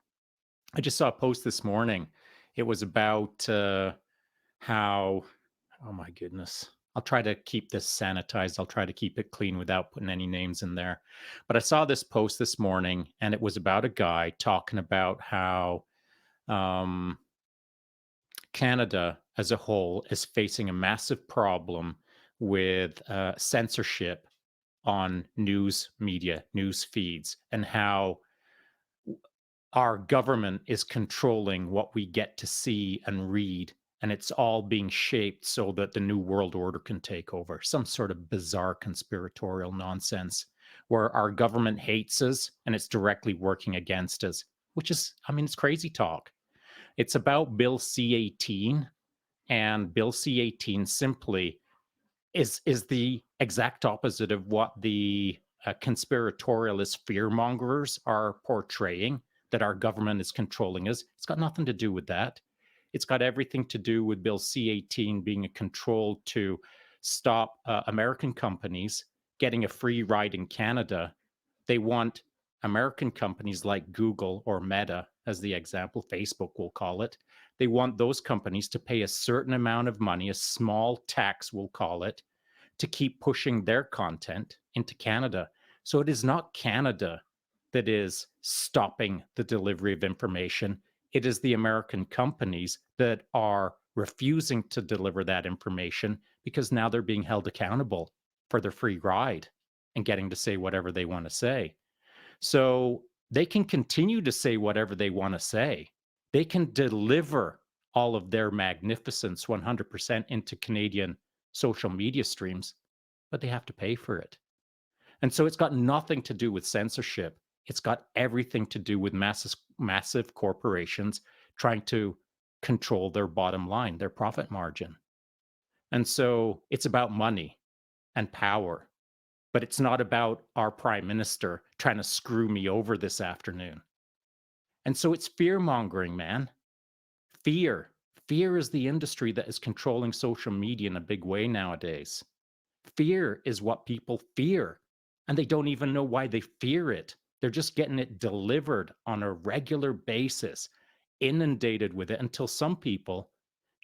I just saw a post this morning. It was about how, oh my goodness, I'll try to keep this sanitized. I'll try to keep it clean without putting any names in there. But I saw this post this morning, and it was about a guy talking about how Canada as a whole is facing a massive problem with censorship on news media, news feeds, and how our government is controlling what we get to see and read, and it's all being shaped so that the new world order can take over. Some sort of bizarre conspiratorial nonsense where our government hates us and it's directly working against us, which is, I mean, it's crazy talk. It's about Bill C-18, and Bill C-18 simply is the exact opposite of what the conspiratorialist fear-mongers are portraying, that our government is controlling us. It's got nothing to do with that. It's got everything to do with Bill C-18 being a control to stop American companies getting a free ride in Canada. They want American companies like Google or Meta, as the example, Facebook will call it. They want those companies to pay a certain amount of money, a small tax, we'll call it, to keep pushing their content into Canada. So it is not Canada that is stopping the delivery of information. It is the American companies that are refusing to deliver that information because now they're being held accountable for their free ride and getting to say whatever they want to say. So they can continue to say whatever they want to say. They can deliver all of their magnificence 100% into Canadian social media streams, but they have to pay for it. And so it's got nothing to do with censorship. It's got everything to do with massive corporations trying to control their bottom line, their profit margin. And so it's about money and power, but it's not about our prime minister trying to screw me over this afternoon. And so it's fear mongering, man. Fear. Fear is the industry that is controlling social media in a big way nowadays. Fear is what people fear, and they don't even know why they fear it. They're just getting it delivered on a regular basis, inundated with it, until some people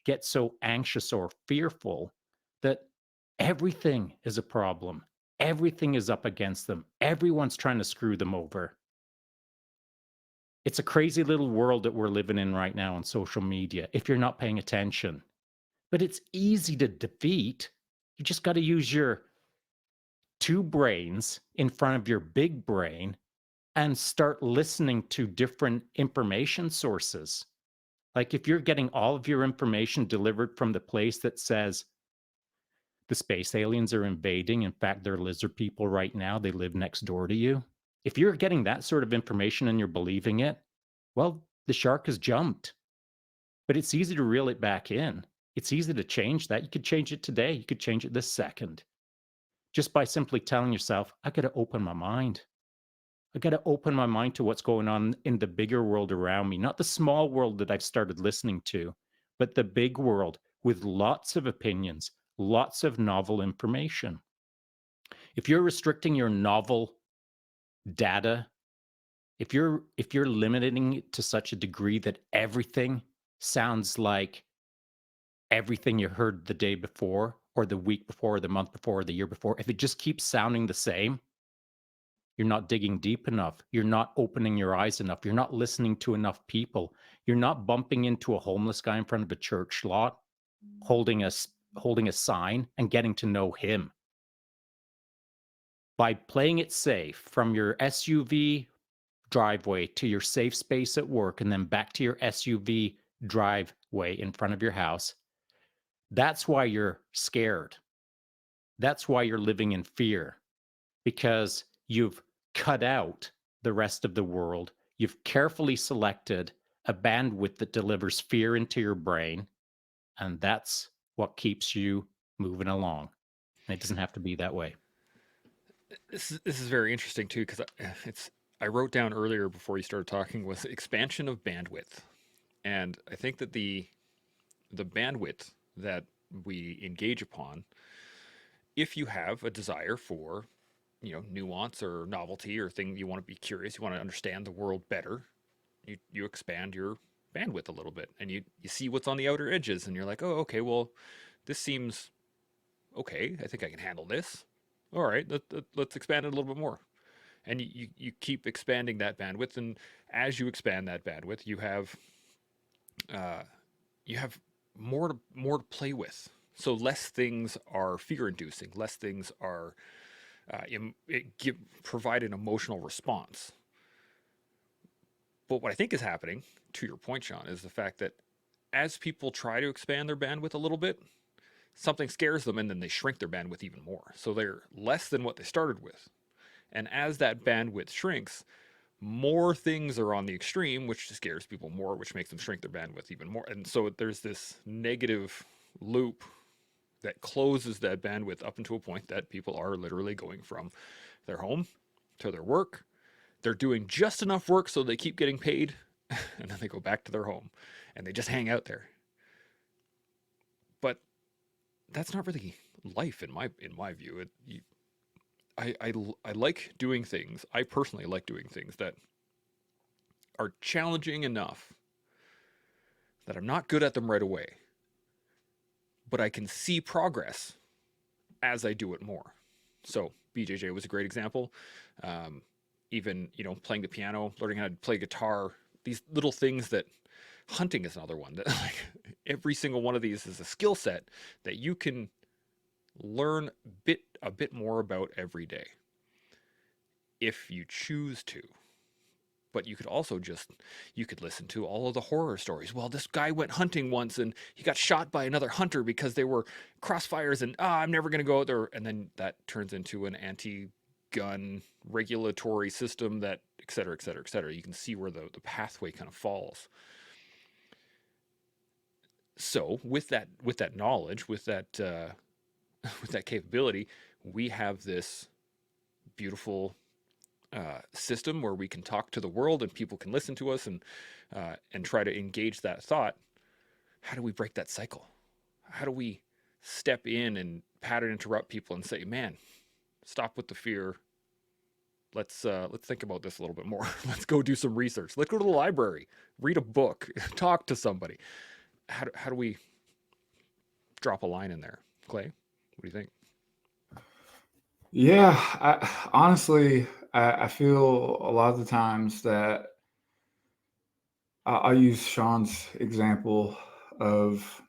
get so anxious or fearful that everything is a problem. Everything is up against them. Everyone's trying to screw them over. It's a crazy little world that we're living in right now on social media if you're not paying attention. But it's easy to defeat. You just got to use your two brains in front of your big brain and start listening to different information sources. Like if you're getting all of your information delivered from the place that says the space aliens are invading, in fact, they're lizard people right now, they live next door to you. If you're getting that sort of information and you're believing it, well, the shark has jumped. But it's easy to reel it back in. It's easy to change that. You could change it today. You could change it this second. Just by simply telling yourself, I got to open my mind. I got to open my mind to what's going on in the bigger world around me, not the small world that I've started listening to, but the big world with lots of opinions, lots of novel information. If you're restricting your novel data, if you're limiting it to such a degree that everything sounds like everything you heard the day before or the week before or the month before or the year before, if it just keeps sounding the same, you're not digging deep enough. You're not opening your eyes enough. You're not listening to enough people. You're not bumping into a homeless guy in front of a church lot, holding a sign and getting to know him. By playing it safe from your SUV driveway to your safe space at work and then back to your SUV driveway in front of your house, that's why you're scared. That's why you're living in fear, because you've cut out the rest of the world. You've carefully selected a bandwidth that delivers fear into your brain, and that's what keeps you moving along. And it doesn't have to be that way. This is very interesting too, because I wrote down earlier before you started talking was expansion of bandwidth, and I think that the bandwidth that we engage upon, if you have a desire for, nuance or novelty or thing, you want to be curious, you want to understand the world better, you expand your bandwidth a little bit, and you see what's on the outer edges, and you're like, oh, okay, well, this seems okay. I think I can handle this. All right, let's expand it a little bit more. And you keep expanding that bandwidth, and as you expand that bandwidth, uh, you have more to play with. So less things are fear-inducing. Less things are provide an emotional response. But what I think is happening, to your point, Sean, is the fact that as people try to expand their bandwidth a little bit, something scares them and then they shrink their bandwidth even more. So they're less than what they started with. And as that bandwidth shrinks, more things are on the extreme, which scares people more, which makes them shrink their bandwidth even more. And so there's this negative loop that closes that bandwidth up into a point that people are literally going from their home to their work. They're doing just enough work so they keep getting paid, and then they go back to their home and they just hang out there. But that's not really life in my view. I like doing things. I personally like doing things that are challenging enough that I'm not good at them right away, but I can see progress as I do it more. So BJJ was a great example. Even playing the piano, learning how to play guitar, these little things that hunting is another one that like every single one of these is a skill set that you can learn a bit more about every day if you choose to. But you could also you could listen to all of the horror stories. Well, this guy went hunting once and he got shot by another hunter because they were crossfires, and I'm never going to go out there. And then that turns into an anti-gun regulatory system that et cetera, et cetera, et cetera. You can see where the pathway kind of falls. So with that knowledge, with that capability, we have this beautiful system where we can talk to the world and people can listen to us and try to engage that thought. How do we break that cycle? How do we step in and pattern interrupt people and say, man, stop with the fear. Let's think about this a little bit more. Let's go do some research. Let's go to the library, read a book, talk to somebody. How do we drop a line in there? Clay, what do you think? Yeah, honestly, I feel a lot of the times that I'll use Sean's example of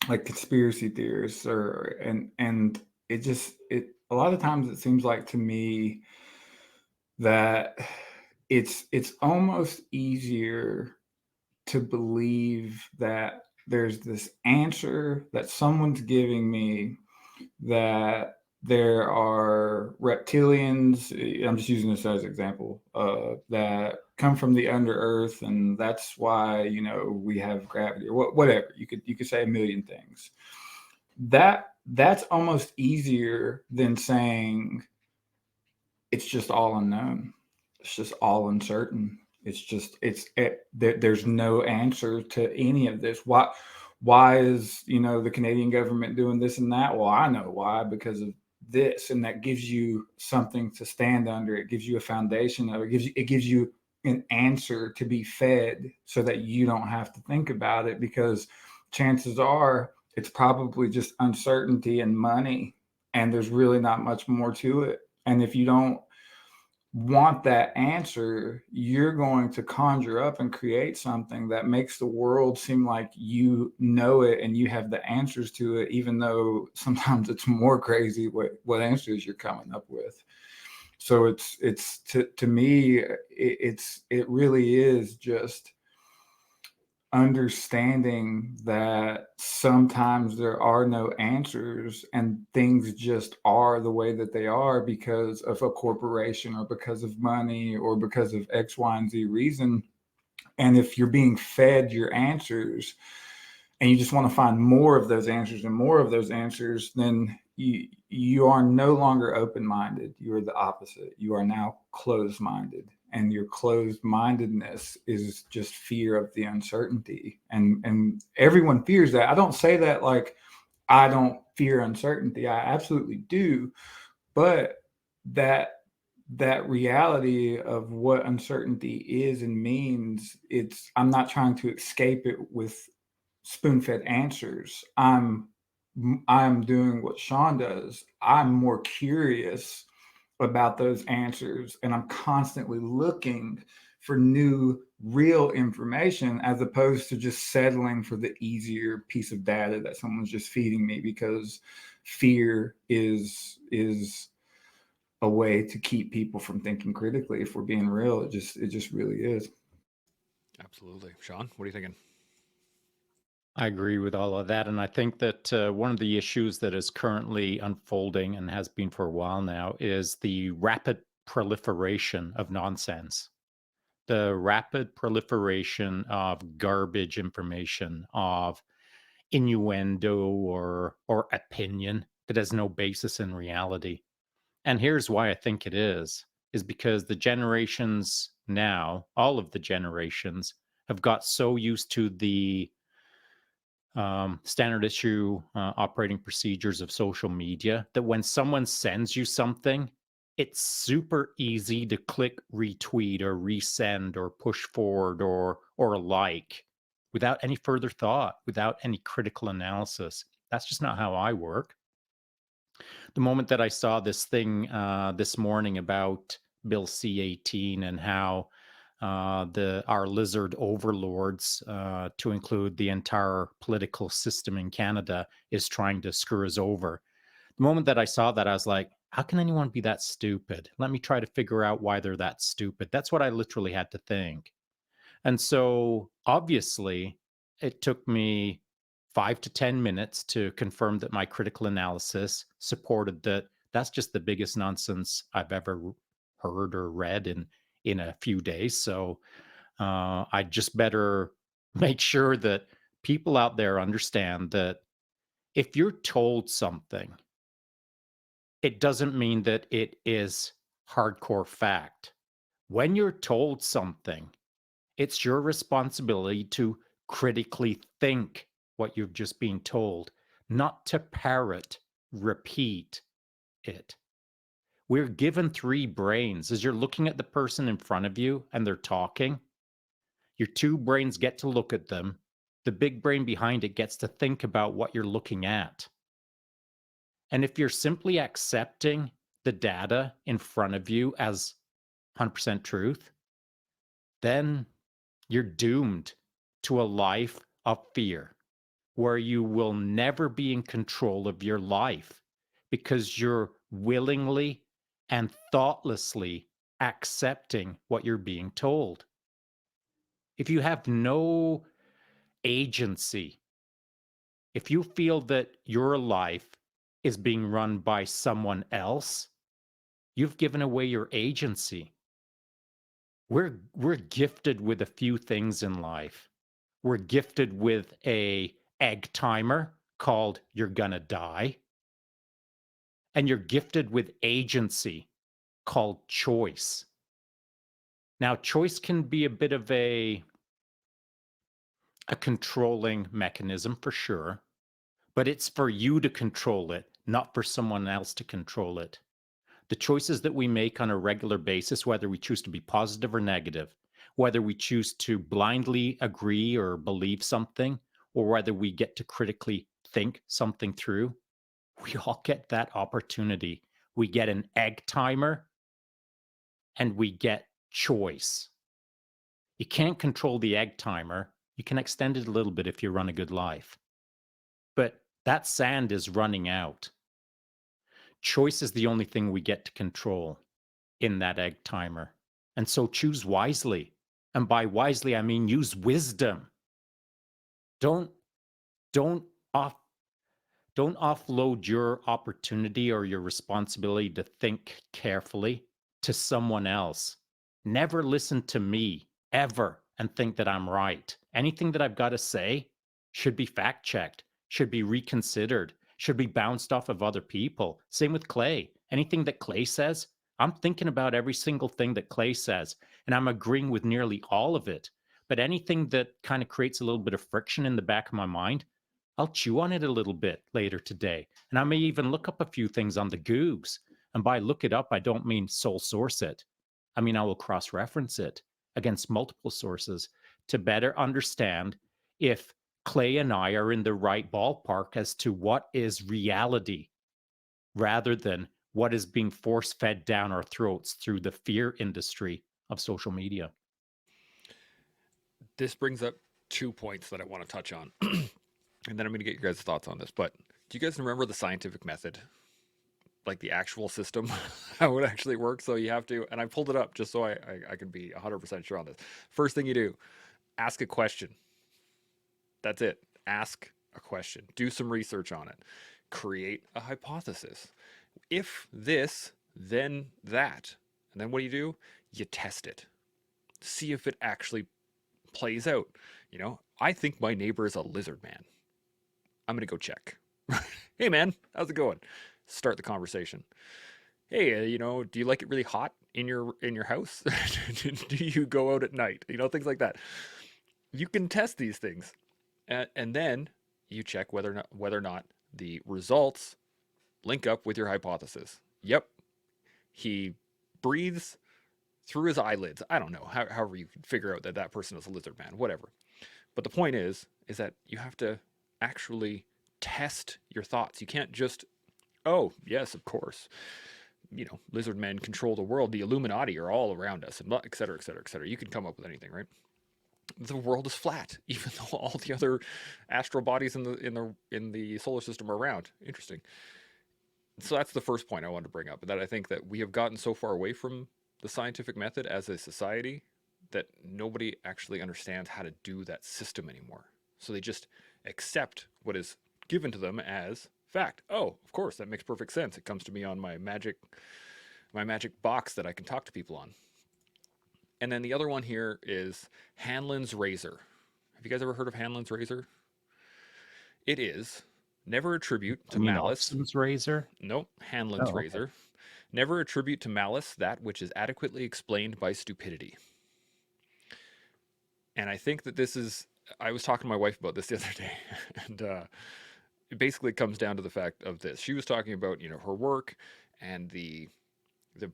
like conspiracy theorists, or and it a lot of times it seems like to me that it's almost easier to believe that there's this answer that someone's giving me, that there are reptilians, I'm just using this as an example, that come from the under earth, and that's why, you know, we have gravity, or whatever. You could say a million things. That's almost easier than saying it's just all unknown. It's just all uncertain. There's no answer to any of this. Why is, you know, the Canadian government doing this and that? Well, I know why, because of this, and that gives you something to stand under. It gives you a foundation of it gives you an answer to be fed, so that you don't have to think about it, because chances are it's probably just uncertainty and money, and there's really not much more to it. And if you don't want that answer, you're going to conjure up and create something that makes the world seem like you know it and you have the answers to it, even though sometimes it's more crazy what answers you're coming up with. So it's to me, it really is just understanding that sometimes there are no answers, and things just are the way that they are because of a corporation, or because of money, or because of X, Y, and Z reason. And if you're being fed your answers and you just want to find more of those answers and more of those answers, then you are no longer open-minded. You are the opposite. You are now closed-minded, and your closed-mindedness is just fear of the uncertainty. And everyone fears that. I don't say that like I don't fear uncertainty. I absolutely do. But that reality of what uncertainty is and means, I'm not trying to escape it with spoon-fed answers. I'm doing what Sean does. I'm more curious about those answers, and I'm constantly looking for new real information, as opposed to just settling for the easier piece of data that someone's just feeding me, because fear is a way to keep people from thinking critically. If we're being real, it just really is. Absolutely. Sean, what are you thinking? I agree with all of that. And I think that one of the issues that is currently unfolding and has been for a while now is the rapid proliferation of nonsense, the rapid proliferation of garbage information, of innuendo or opinion that has no basis in reality. And here's why I think it is because the generations now, all of the generations, have got so used to the standard issue operating procedures of social media that when someone sends you something, it's super easy to click retweet or resend or push forward or like without any further thought, without any critical analysis. That's just not how I work. The moment that I saw this thing this morning about Bill C-18 and how our lizard overlords, to include the entire political system in Canada, is trying to screw us over. The moment that I saw that, I was like, how can anyone be that stupid? Let me try to figure out why they're that stupid. That's what I literally had to think. And so obviously, it took me 5 to 10 minutes to confirm that my critical analysis supported that that's just the biggest nonsense I've ever heard or read in a few days. So I just better make sure that people out there understand that if you're told something, it doesn't mean that it is hardcore fact. When you're told something, it's your responsibility to critically think what you've just been told, not to parrot, repeat it. We're given three brains. As you're looking at the person in front of you and they're talking, your two brains get to look at them. The big brain behind it gets to think about what you're looking at. And if you're simply accepting the data in front of you as 100% truth, then You're doomed to a life of fear where you will never be in control of your life because you're willingly and thoughtlessly accepting what you're being told. If you have no agency, if you feel that your life is being run by someone else, you've given away your agency. We're gifted with a few things in life. We're gifted with a egg timer called you're gonna die, and you're gifted with agency called choice. Now, choice can be a bit of a controlling mechanism for sure, but it's for you to control it, not for someone else to control it. The choices that we make on a regular basis, whether we choose to be positive or negative, whether we choose to blindly agree or believe something, or whether we get to critically think something through, we all get that opportunity. We get an egg timer and we get choice. You can't control the egg timer. You can extend it a little bit if you run a good life. But that sand is running out. Choice is the only thing we get to control in that egg timer. And so choose wisely. And by wisely, I mean use wisdom. Don't don't off don't offload your opportunity or your responsibility to think carefully to someone else. Never listen to me ever and think that I'm right. Anything that I've got to say should be fact checked, should be reconsidered, should be bounced off of other people. Same with Clay. Anything that Clay says, I'm thinking about every single thing that Clay says, and I'm agreeing with nearly all of it. But anything that kind of creates a little bit of friction in the back of my mind, I'll chew on it a little bit later today. And I may even look up a few things on the Goobs. And by look it up, I don't mean sole source it. I mean, I will cross reference it against multiple sources to better understand if Clay and I are in the right ballpark as to what is reality rather than what is being force fed down our throats through the fear industry of social media. This brings up 2 points that I want to touch on. And then I'm going to get your guys' thoughts on this. But do you guys remember the scientific method? Like the actual system, how it actually works? So you have to, and I pulled it up just so I can be 100% sure on this. First thing you do, ask a question. That's it. Ask a question. Do some research on it. Create a hypothesis. If this, then that. And then what do? You test it. See if it actually plays out. You know, I think my neighbor is a lizard man. I'm going to go check. Hey, man, how's it going? Start the conversation. Hey, you know, do you like it really hot in your house? Do you go out at night? You know, things like that. You can test these things, and then you check whether or not the results link up with your hypothesis. Yep, he breathes through his eyelids. I don't know, however you can figure out that that person is a lizard man, whatever. But the point is that you have to actually test your thoughts. You can't just, oh, yes, of course, you know, lizard men control the world. The Illuminati are all around us, and et cetera, et cetera, et cetera. You can come up with anything, right? The world is flat, even though all the other astral bodies in the solar system are round. Interesting. So that's the first point I wanted to bring up. That I think that we have gotten so far away from the scientific method as a society that nobody actually understands how to do that system anymore. So they just accept what is given to them as fact. Oh, of course, that makes perfect sense. It comes to me on my magic box that I can talk to people on. And then the other one here is Hanlon's razor. Have you guys ever heard of Hanlon's razor? It is never attribute to malice. Oxen's razor? Nope, Hanlon's Oh, okay. razor. Never attribute to malice that which is adequately explained by stupidity. And I think that this is, I was talking to my wife about this the other day, and it basically comes down to the fact of this. She was talking about, you know, her work and the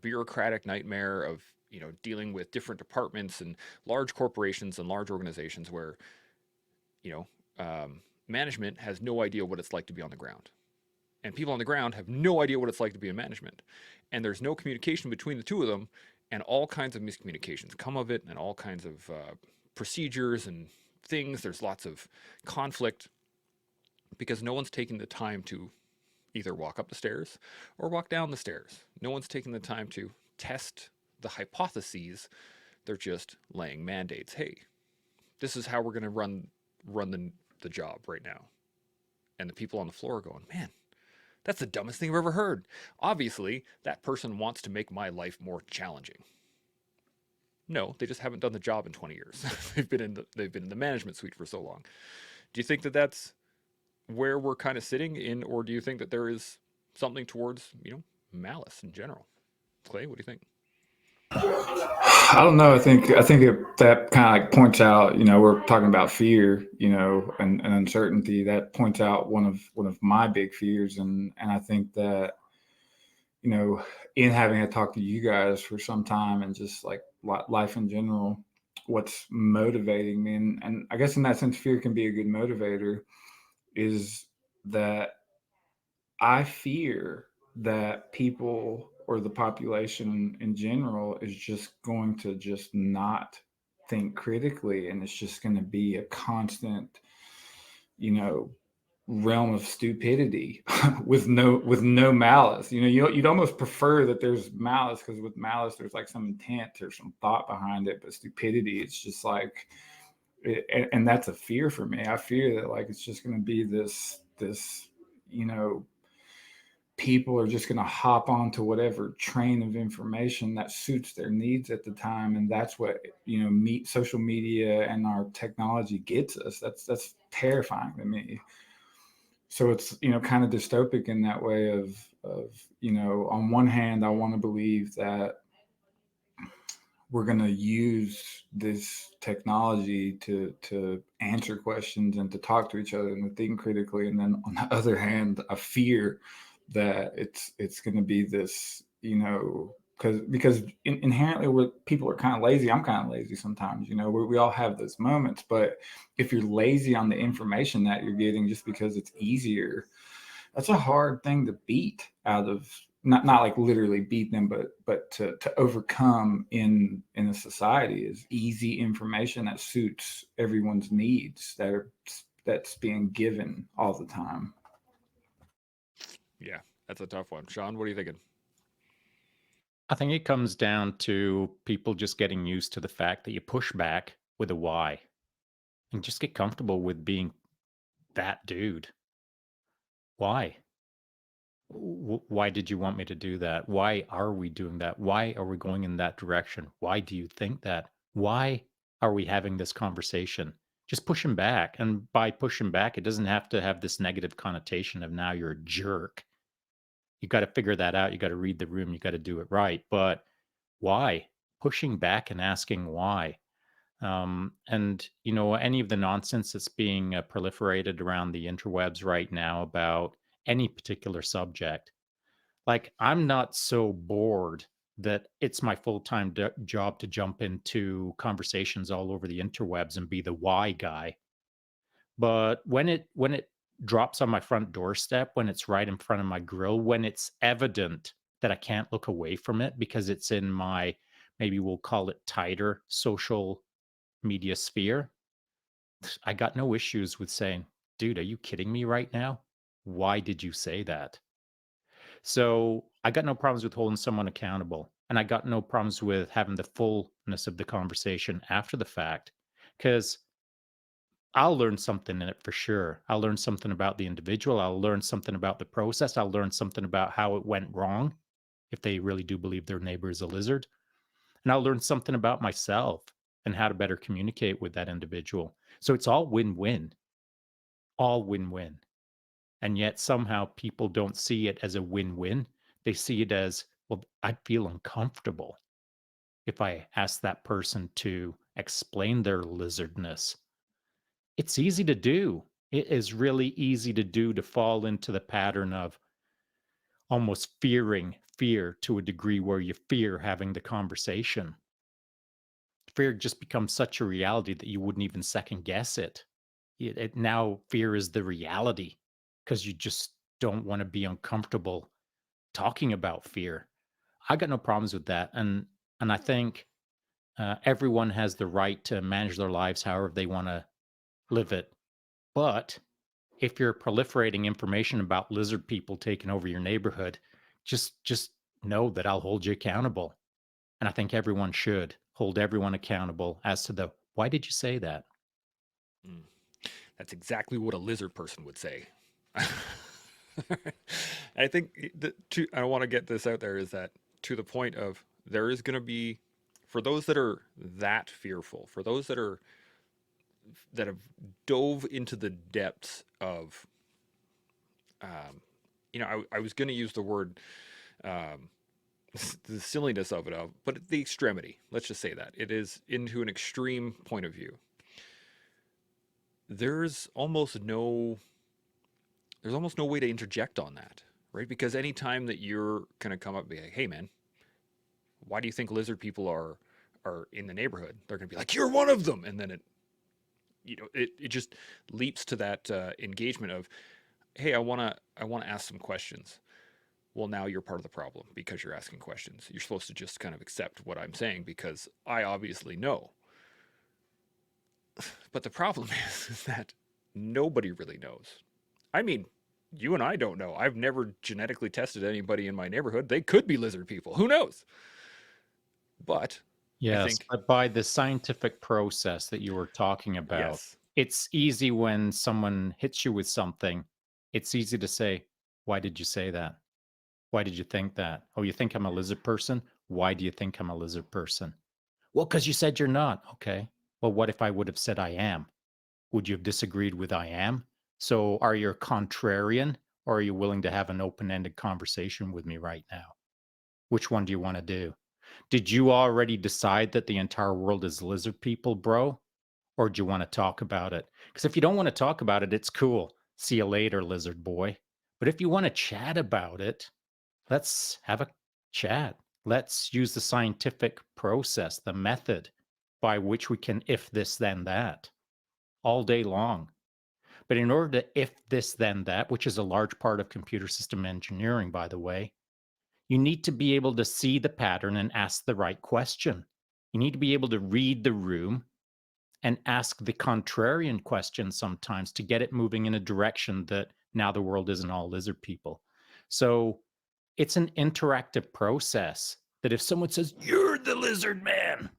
bureaucratic nightmare of, you know, dealing with different departments and large corporations and large organizations where, you know, management has no idea what it's like to be on the ground. And people on the ground have no idea what it's like to be in management. And there's no communication between the two of them, and all kinds of miscommunications come of it, and all kinds of procedures and things. There's lots of conflict because no one's taking the time to either walk up the stairs or walk down the stairs. No one's taking the time to test the hypotheses. They're just laying mandates. Hey, this is how we're going to run the job right now. And the people on the floor are going, man, that's the dumbest thing I've ever heard. Obviously, that person wants to make my life more challenging. No, they just haven't done the job in 20 years. they've been in the management suite for so long. Do you think that that's where we're kind of sitting in, or do you think that there is something towards, malice in general? Clay, what do you think? I don't know. I think that kind of like points out, we're talking about fear, and uncertainty. That points out one of my big fears, and I think that, in having to talk to you guys for some time and just like life in general, what's motivating me, and I guess in that sense, fear can be a good motivator, is that I fear that people or the population in general is just going to just not think critically, and it's just going to be a constant, realm of stupidity with no malice. You'd almost prefer that there's malice, because with malice there's like some intent or some thought behind it, but stupidity, it's just like and that's a fear for me. I fear that like it's just going to be this people are just going to hop onto whatever train of information that suits their needs at the time, and that's what social media and our technology gets us. That's terrifying to me. So it's kind of dystopic in that way of on one hand I want to believe that we're going to use this technology to answer questions and to talk to each other and to think critically, and then on the other hand I fear that it's going to be this, because inherently people are kind of lazy. I'm kind of lazy sometimes, we all have those moments. But if you're lazy on the information that you're getting just because it's easier, that's a hard thing to beat out of, not like literally beat them, but to overcome in a society, is easy information that suits everyone's needs that's being given all the time. Yeah, that's a tough one. Sean, what are you thinking? I think it comes down to people just getting used to the fact that you push back with a why and just get comfortable with being that dude. Why? Why did you want me to do that? Why are we doing that? Why are we going in that direction? Why do you think that? Why are we having this conversation? Just pushing back. And by pushing back, it doesn't have to have this negative connotation of now you're a jerk. You got to figure that out. You got to read the room. You got to do it right. But why? Pushing back and asking why. And any of the nonsense that's being proliferated around the interwebs right now about any particular subject, like I'm not so bored that it's my full-time job to jump into conversations all over the interwebs and be the why guy. But when it drops on my front doorstep, when it's right in front of my grill, when it's evident that I can't look away from it because it's in my, maybe we'll call it tighter social media sphere, I got no issues with saying, dude, are you kidding me right now? Why did you say that? So I got no problems with holding someone accountable. And I got no problems with having the fullness of the conversation after the fact, because I'll learn something in it for sure. I'll learn something about the individual. I'll learn something about the process. I'll learn something about how it went wrong, if they really do believe their neighbor is a lizard. And I'll learn something about myself and how to better communicate with that individual. So it's all win-win, all win-win. And yet somehow people don't see it as a win-win. They see it as, well, I'd feel uncomfortable if I asked that person to explain their lizardness. It's easy to do. It is really easy to do, to fall into the pattern of almost fearing fear to a degree where you fear having the conversation. Fear just becomes such a reality that you wouldn't even second guess it. Now fear is the reality because you just don't want to be uncomfortable talking about fear. I got no problems with that, and I think Everyone has the right to manage their lives however they want to live it. But if you're proliferating information about lizard people taking over your neighborhood, just know that I'll hold you accountable. And I think everyone should hold everyone accountable as to the why did you say that? Mm. That's exactly what a lizard person would say. I think I want to get this out there is that to the point of there is going to be, for those that are that fearful, for those that have dove into the depths of, I was going to use the word, um, the silliness of it, but the extremity. Let's just say that it is into an extreme point of view. There's almost no way to interject on that, right? Because anytime that you're gonna come up and be like, "Hey, man, why do you think lizard people are in the neighborhood?" They're gonna be like, "You're one of them," and then it just leaps to that engagement of, "Hey, I wanna ask some questions." Well, now you're part of the problem because you're asking questions. You're supposed to just kind of accept what I'm saying because I obviously know. But the problem is that nobody really knows. I mean, you and I don't know. I've never genetically tested anybody in my neighborhood. They could be lizard people. Who knows? But I Yes, think, but by the scientific process that you were talking about, yes, it's easy when someone hits you with something, it's easy to say, why did you say that? Why did you think that? Oh, you think I'm a lizard person? Why do you think I'm a lizard person? Well, because you said you're not. Okay. Well, what if I would have said I am? Would you have disagreed with I am? So are you a contrarian or are you willing to have an open ended conversation with me right now? Which one do you want to do? Did you already decide that the entire world is lizard people, bro? Or do you want to talk about it? Because if you don't want to talk about it, it's cool. See you later, lizard boy. But if you want to chat about it, let's have a chat. Let's use the scientific process, the method by which we can if this, then that all day long. But in order to if this, then that, which is a large part of computer system engineering, by the way, you need to be able to see the pattern and ask the right question. You need to be able to read the room and ask the contrarian question sometimes to get it moving in a direction that now the world isn't all lizard people. So it's an interactive process that if someone says, "You're the lizard man,"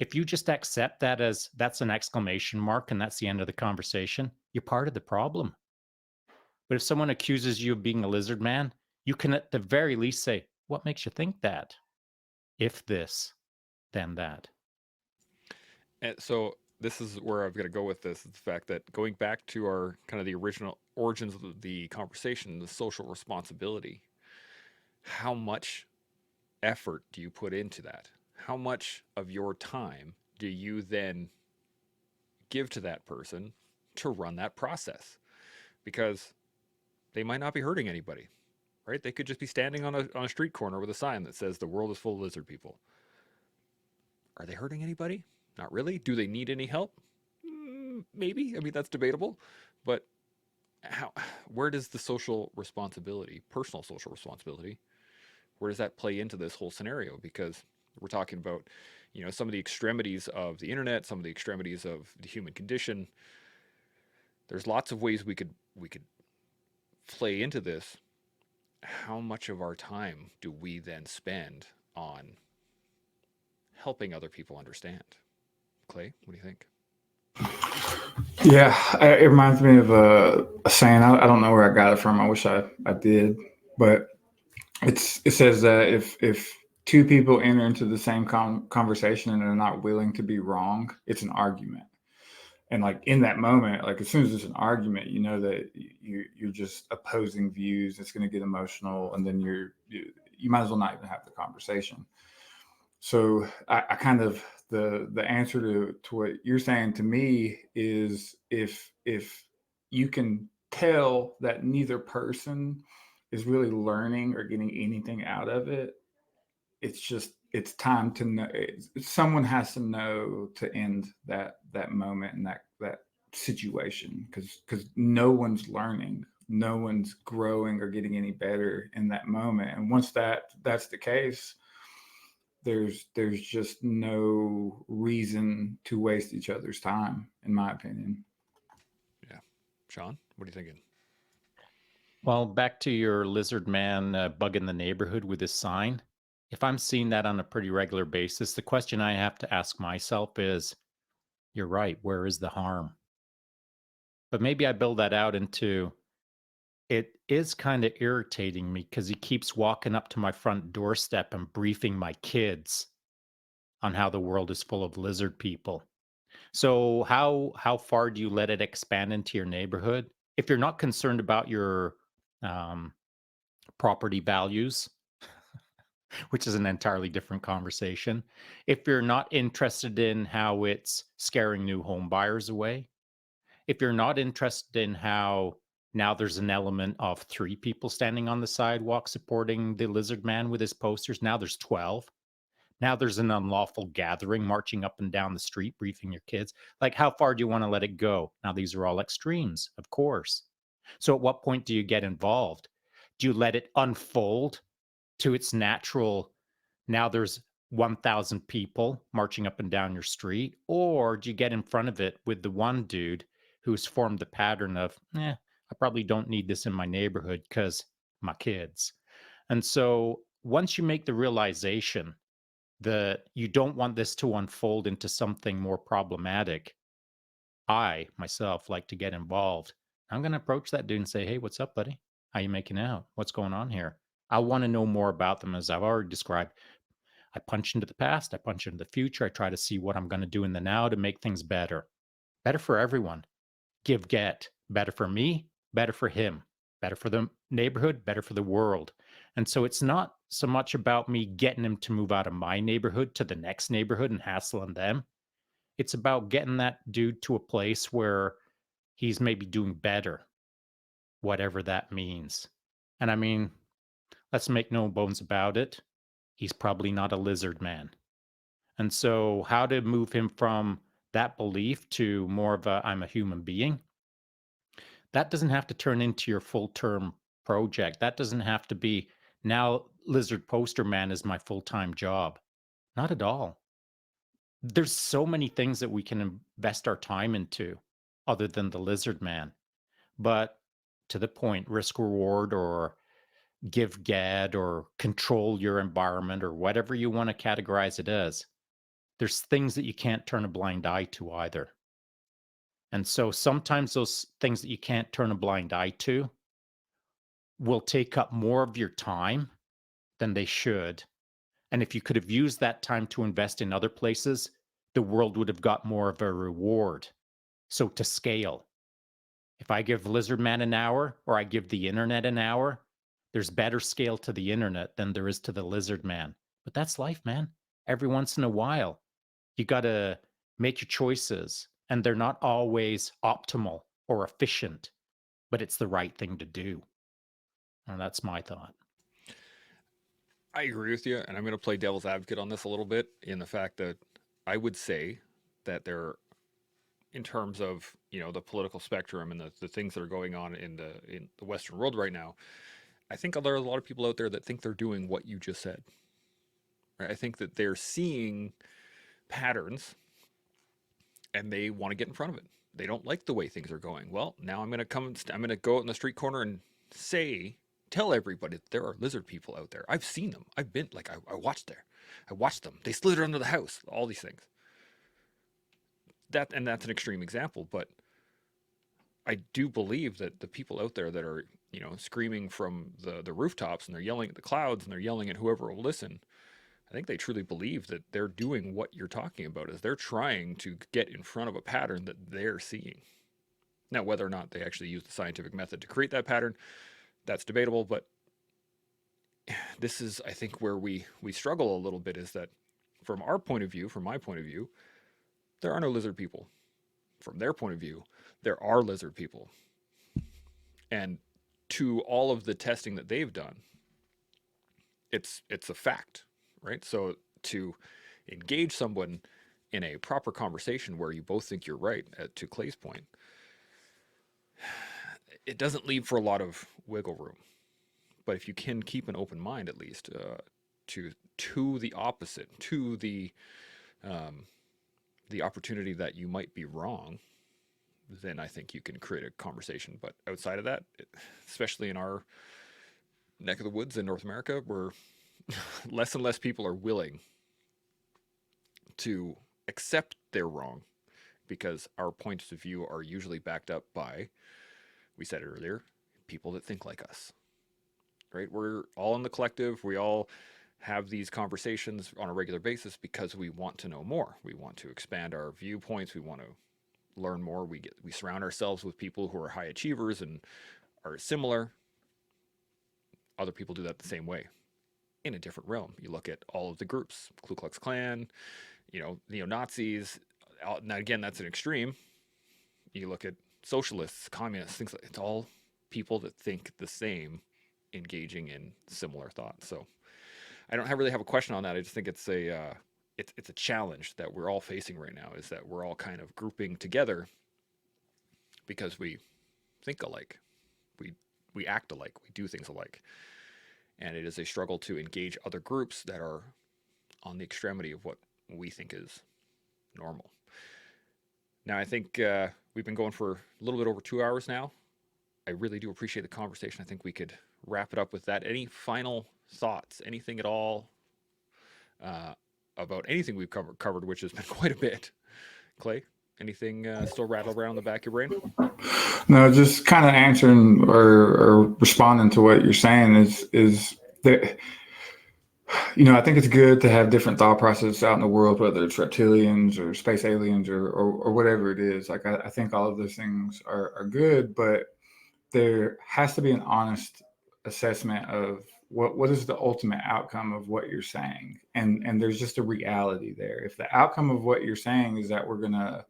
if you just accept that as that's an exclamation mark and that's the end of the conversation, you're part of the problem. But if someone accuses you of being a lizard man, you can at the very least say, what makes you think that? If this, then that. and so this is where I've got to go with this: is the fact that going back to our kind of the original origins of the conversation, the social responsibility. How much effort do you put into that? How much of your time do you then give to that person to run that process? Because they might not be hurting anybody, right? They could just be standing on a street corner with a sign that says the world is full of lizard people. Are they hurting anybody? Not really. Do they need any help? Maybe. I mean, that's debatable. But how, where does the social responsibility, personal social responsibility, where does that play into this whole scenario? Because we're talking about, some of the extremities of the internet, some of the extremities of the human condition. There's lots of ways we could play into this. How much of our time do we then spend on helping other people understand? Clay, what do you think? Yeah, it reminds me of a saying. I don't know where I got it from. I wish I did, but it says that if two people enter into the same conversation and they're not willing to be wrong, it's an argument. And like in that moment, like as soon as there's an argument, you know that you're just opposing views. It's going to get emotional, and then you might as well not even have the conversation. So I kind of the answer to what you're saying to me is if you can tell that neither person is really learning or getting anything out of it, it's time to know. Someone has to know to end that moment and that situation because no one's learning, no one's growing or getting any better in that moment. And once that's the case, there's just no reason to waste each other's time, in my opinion. Yeah. Sean, what are you thinking? Well, back to your lizard man bugging the neighborhood with his sign. If I'm seeing that on a pretty regular basis, the question I have to ask myself is, you're right, where is the harm? But maybe I build that out into, it is kind of irritating me because he keeps walking up to my front doorstep and briefing my kids on how the world is full of lizard people. So how far do you let it expand into your neighborhood? If you're not concerned about your um, property values, which is an entirely different conversation. If you're not interested in how it's scaring new home buyers away, if you're not interested in how now there's an element of 3 people standing on the sidewalk supporting the lizard man with his posters, now there's 12. Now there's an unlawful gathering marching up and down the street briefing your kids. Like, how far do you want to let it go? Now these are all extremes, of course. So at what point do you get involved? Do you let it unfold to its natural, now there's 1,000 people marching up and down your street? Or do you get in front of it with the one dude who's formed the pattern of, I probably don't need this in my neighborhood because my kids. And so once you make the realization that you don't want this to unfold into something more problematic, I myself like to get involved. I'm going to approach that dude and say, hey, what's up, buddy? How you making out? What's going on here? I want to know more about them. As I've already described, I punch into the past, I punch into the future. I try to see what I'm going to do in the now to make things better. Better for everyone. Give, get. Better for me, better for him. Better for the neighborhood, better for the world. And so it's not so much about me getting him to move out of my neighborhood to the next neighborhood and hassling them. It's about getting that dude to a place where he's maybe doing better, whatever that means. And I mean, let's make no bones about it. He's probably not a lizard man. And so, how to move him from that belief to more of a I'm a human being? That doesn't have to turn into your full term project. That doesn't have to be now Lizard Poster Man is my full time job. Not at all. There's so many things that we can invest our time into other than the Lizard Man. But to the point, risk reward or give get or control your environment or whatever you want to categorize it as, there's things that you can't turn a blind eye to either. And so sometimes those things that you can't turn a blind eye to will take up more of your time than they should. And if you could have used that time to invest in other places, the world would have got more of a reward. So to scale, if I give Lizard Man an hour or I give the internet an hour, there's better scale to the internet than there is to the Lizard Man. But that's life, man. Every once in a while, you got to make your choices, and they're not always optimal or efficient, but it's the right thing to do. And that's my thought. I agree with you, and I'm going to play devil's advocate on this a little bit in the fact that I would say that there, in terms of the political spectrum and the things that are going on in the Western world right now, I think there are a lot of people out there that think they're doing what you just said. Right? I think that they're seeing patterns and they want to get in front of it. They don't like the way things are going. Well, now I'm going to go out in the street corner and tell everybody that there are lizard people out there. I've seen them. I've been like, I watched them. They slid under the house. All these things. That's an extreme example, but I do believe that the people out there that are, screaming from the rooftops and they're yelling at the clouds and they're yelling at whoever will listen, I think they truly believe that they're doing what you're talking about, is they're trying to get in front of a pattern that they're seeing. Now, whether or not they actually use the scientific method to create that pattern, that's debatable, but this is, I think, where we struggle a little bit, is that from our point of view, from my point of view, there are no lizard people. From their point of view, there are lizard people. And to all of the testing that they've done, it's a fact, right? So to engage someone in a proper conversation where you both think you're right, to Clay's point, it doesn't leave for a lot of wiggle room. But if you can keep an open mind, at least, to the opposite, to the opportunity that you might be wrong, then I think you can create a conversation. But outside of that, especially in our neck of the woods in North America, where less and less people are willing to accept they're wrong because our points of view are usually backed up by, we said it earlier, people that think like us, right? We're all in the collective. We all have these conversations on a regular basis because we want to know more. We want to expand our viewpoints. We want to learn more. We surround ourselves with people who are high achievers and are similar. Other people do that the same way in a different realm. You look at all of the groups, Ku Klux Klan, neo-Nazis. Now again, that's an extreme. You look at socialists, communists, things like it's all people that think the same, engaging in similar thoughts. So I don't really have a question on that. I just think it's a challenge that we're all facing right now, is that we're all kind of grouping together because we think alike, we act alike, we do things alike, and it is a struggle to engage other groups that are on the extremity of what we think is normal. Now, I think we've been going for a little bit over 2 hours now. I really do appreciate the conversation. I think we could wrap it up with that. Any final thoughts, anything at all about anything we've covered, which has been quite a bit? Clay, anything still rattle around the back of your brain? No, just kind of answering or responding to what you're saying is that, I think it's good to have different thought processes out in the world, whether it's reptilians or space aliens or whatever it is. Like, I think all of those things are good, but there has to be an honest assessment of what is the ultimate outcome of what you're saying. And there's just a reality there. If the outcome of what you're saying is that we're going to,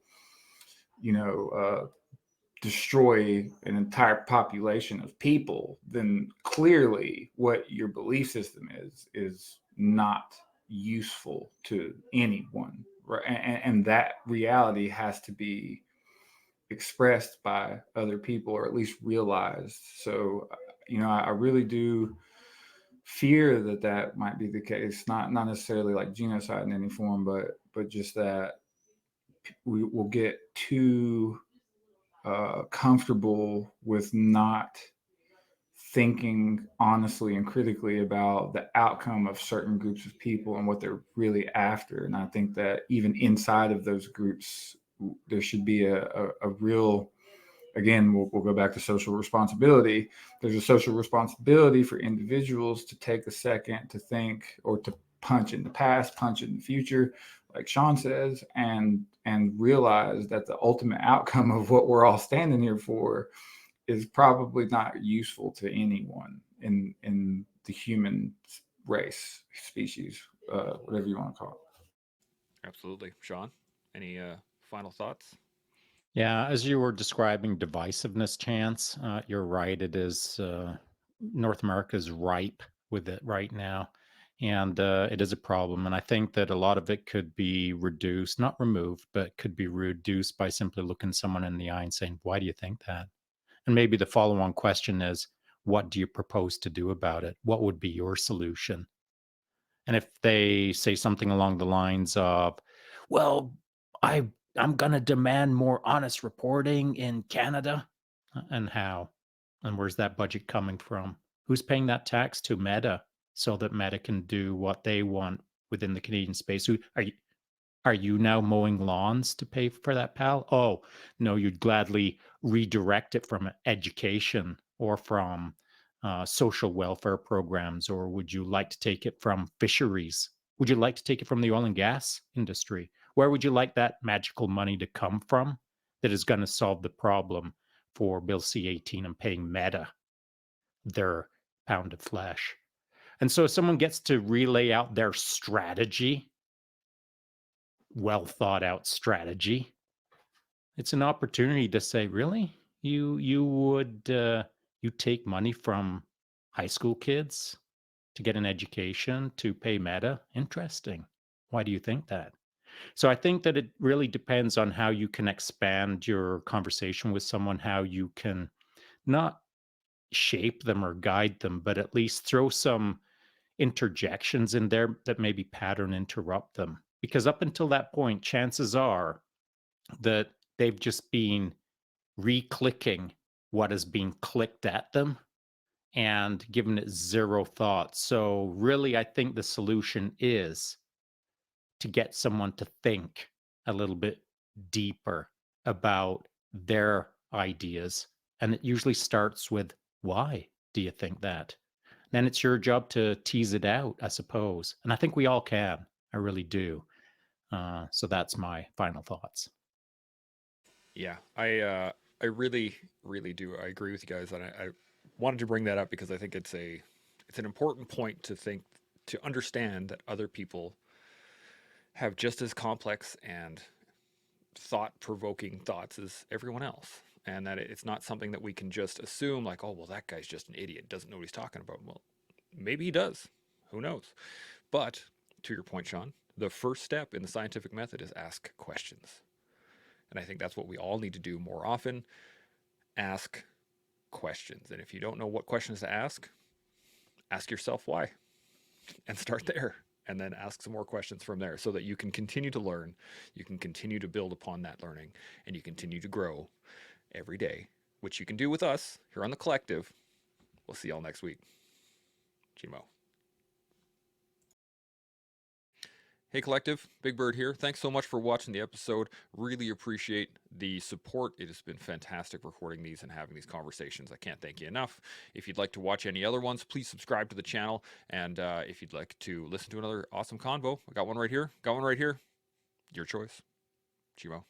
destroy an entire population of people, then clearly what your belief system is not useful to anyone, right? And that reality has to be expressed by other people, or at least realized. So, I really do fear that might be the case. Not necessarily like genocide in any form, but just that we will get too comfortable with not thinking honestly and critically about the outcome of certain groups of people and what they're really after. And I think that even inside of those groups, there should be a real, again, we'll go back to social responsibility. There's a social responsibility for individuals to take a second to think, or to punch in the past, punch in the future, like Sean says, and realize that the ultimate outcome of what we're all standing here for is probably not useful to anyone in the human race, species, whatever you want to call it. Absolutely. Sean, any final thoughts? Yeah, as you were describing divisiveness, Chance, you're right. It is North America is ripe with it right now, and it is a problem. And I think that a lot of it could be reduced, not removed, but could be reduced by simply looking someone in the eye and saying, "Why do you think that?" And maybe the follow-on question is, "What do you propose to do about it? What would be your solution?" And if they say something along the lines of, "Well, I'm going to demand more honest reporting in Canada," and how? And where's that budget coming from? Who's paying that tax to Meta so that Meta can do what they want within the Canadian space? Who are you now mowing lawns to pay for that, pal? Oh, no, you'd gladly redirect it from education or from social welfare programs, or would you like to take it from fisheries? Would you like to take it from the oil and gas industry? Where would you like that magical money to come from that is going to solve the problem for Bill C-18 and paying Meta their pound of flesh? And so if someone gets to relay out their strategy, well thought out strategy, it's an opportunity to say, really, you would you take money from high school kids to get an education to pay Meta? Interesting. Why do you think that? So I think that it really depends on how you can expand your conversation with someone, how you can not shape them or guide them, but at least throw some interjections in there that maybe pattern interrupt them. Because up until that point, chances are that they've just been re-clicking what is being clicked at them and given it zero thought. So really, I think the solution is to get someone to think a little bit deeper about their ideas. And it usually starts with, why do you think that? Then it's your job to tease it out, I suppose. And I think we all can. I really do. So that's my final thoughts. Yeah, I really really do. I agree with you guys, and I wanted to bring that up because I think it's an important point to think, to understand that other people have just as complex and thought-provoking thoughts as everyone else, and that it's not something that we can just assume like, oh well, that guy's just an idiot, doesn't know what he's talking about. Well, maybe he does. Who knows? But to your point, Sean, the first step in the scientific method is ask questions. And I think that's what we all need to do more often. Ask questions. And if you don't know what questions to ask yourself why and start there. And then ask some more questions from there so that you can continue to learn, you can continue to build upon that learning, and you continue to grow every day, which you can do with us here on The Collective. We'll see y'all next week. Gino. Hey Collective, Big Bird here. Thanks so much for watching the episode. Really appreciate the support. It has been fantastic recording these and having these conversations. I can't thank you enough. If you'd like to watch any other ones, please subscribe to the channel. And if you'd like to listen to another awesome convo, I got one right here. Your choice. Gino.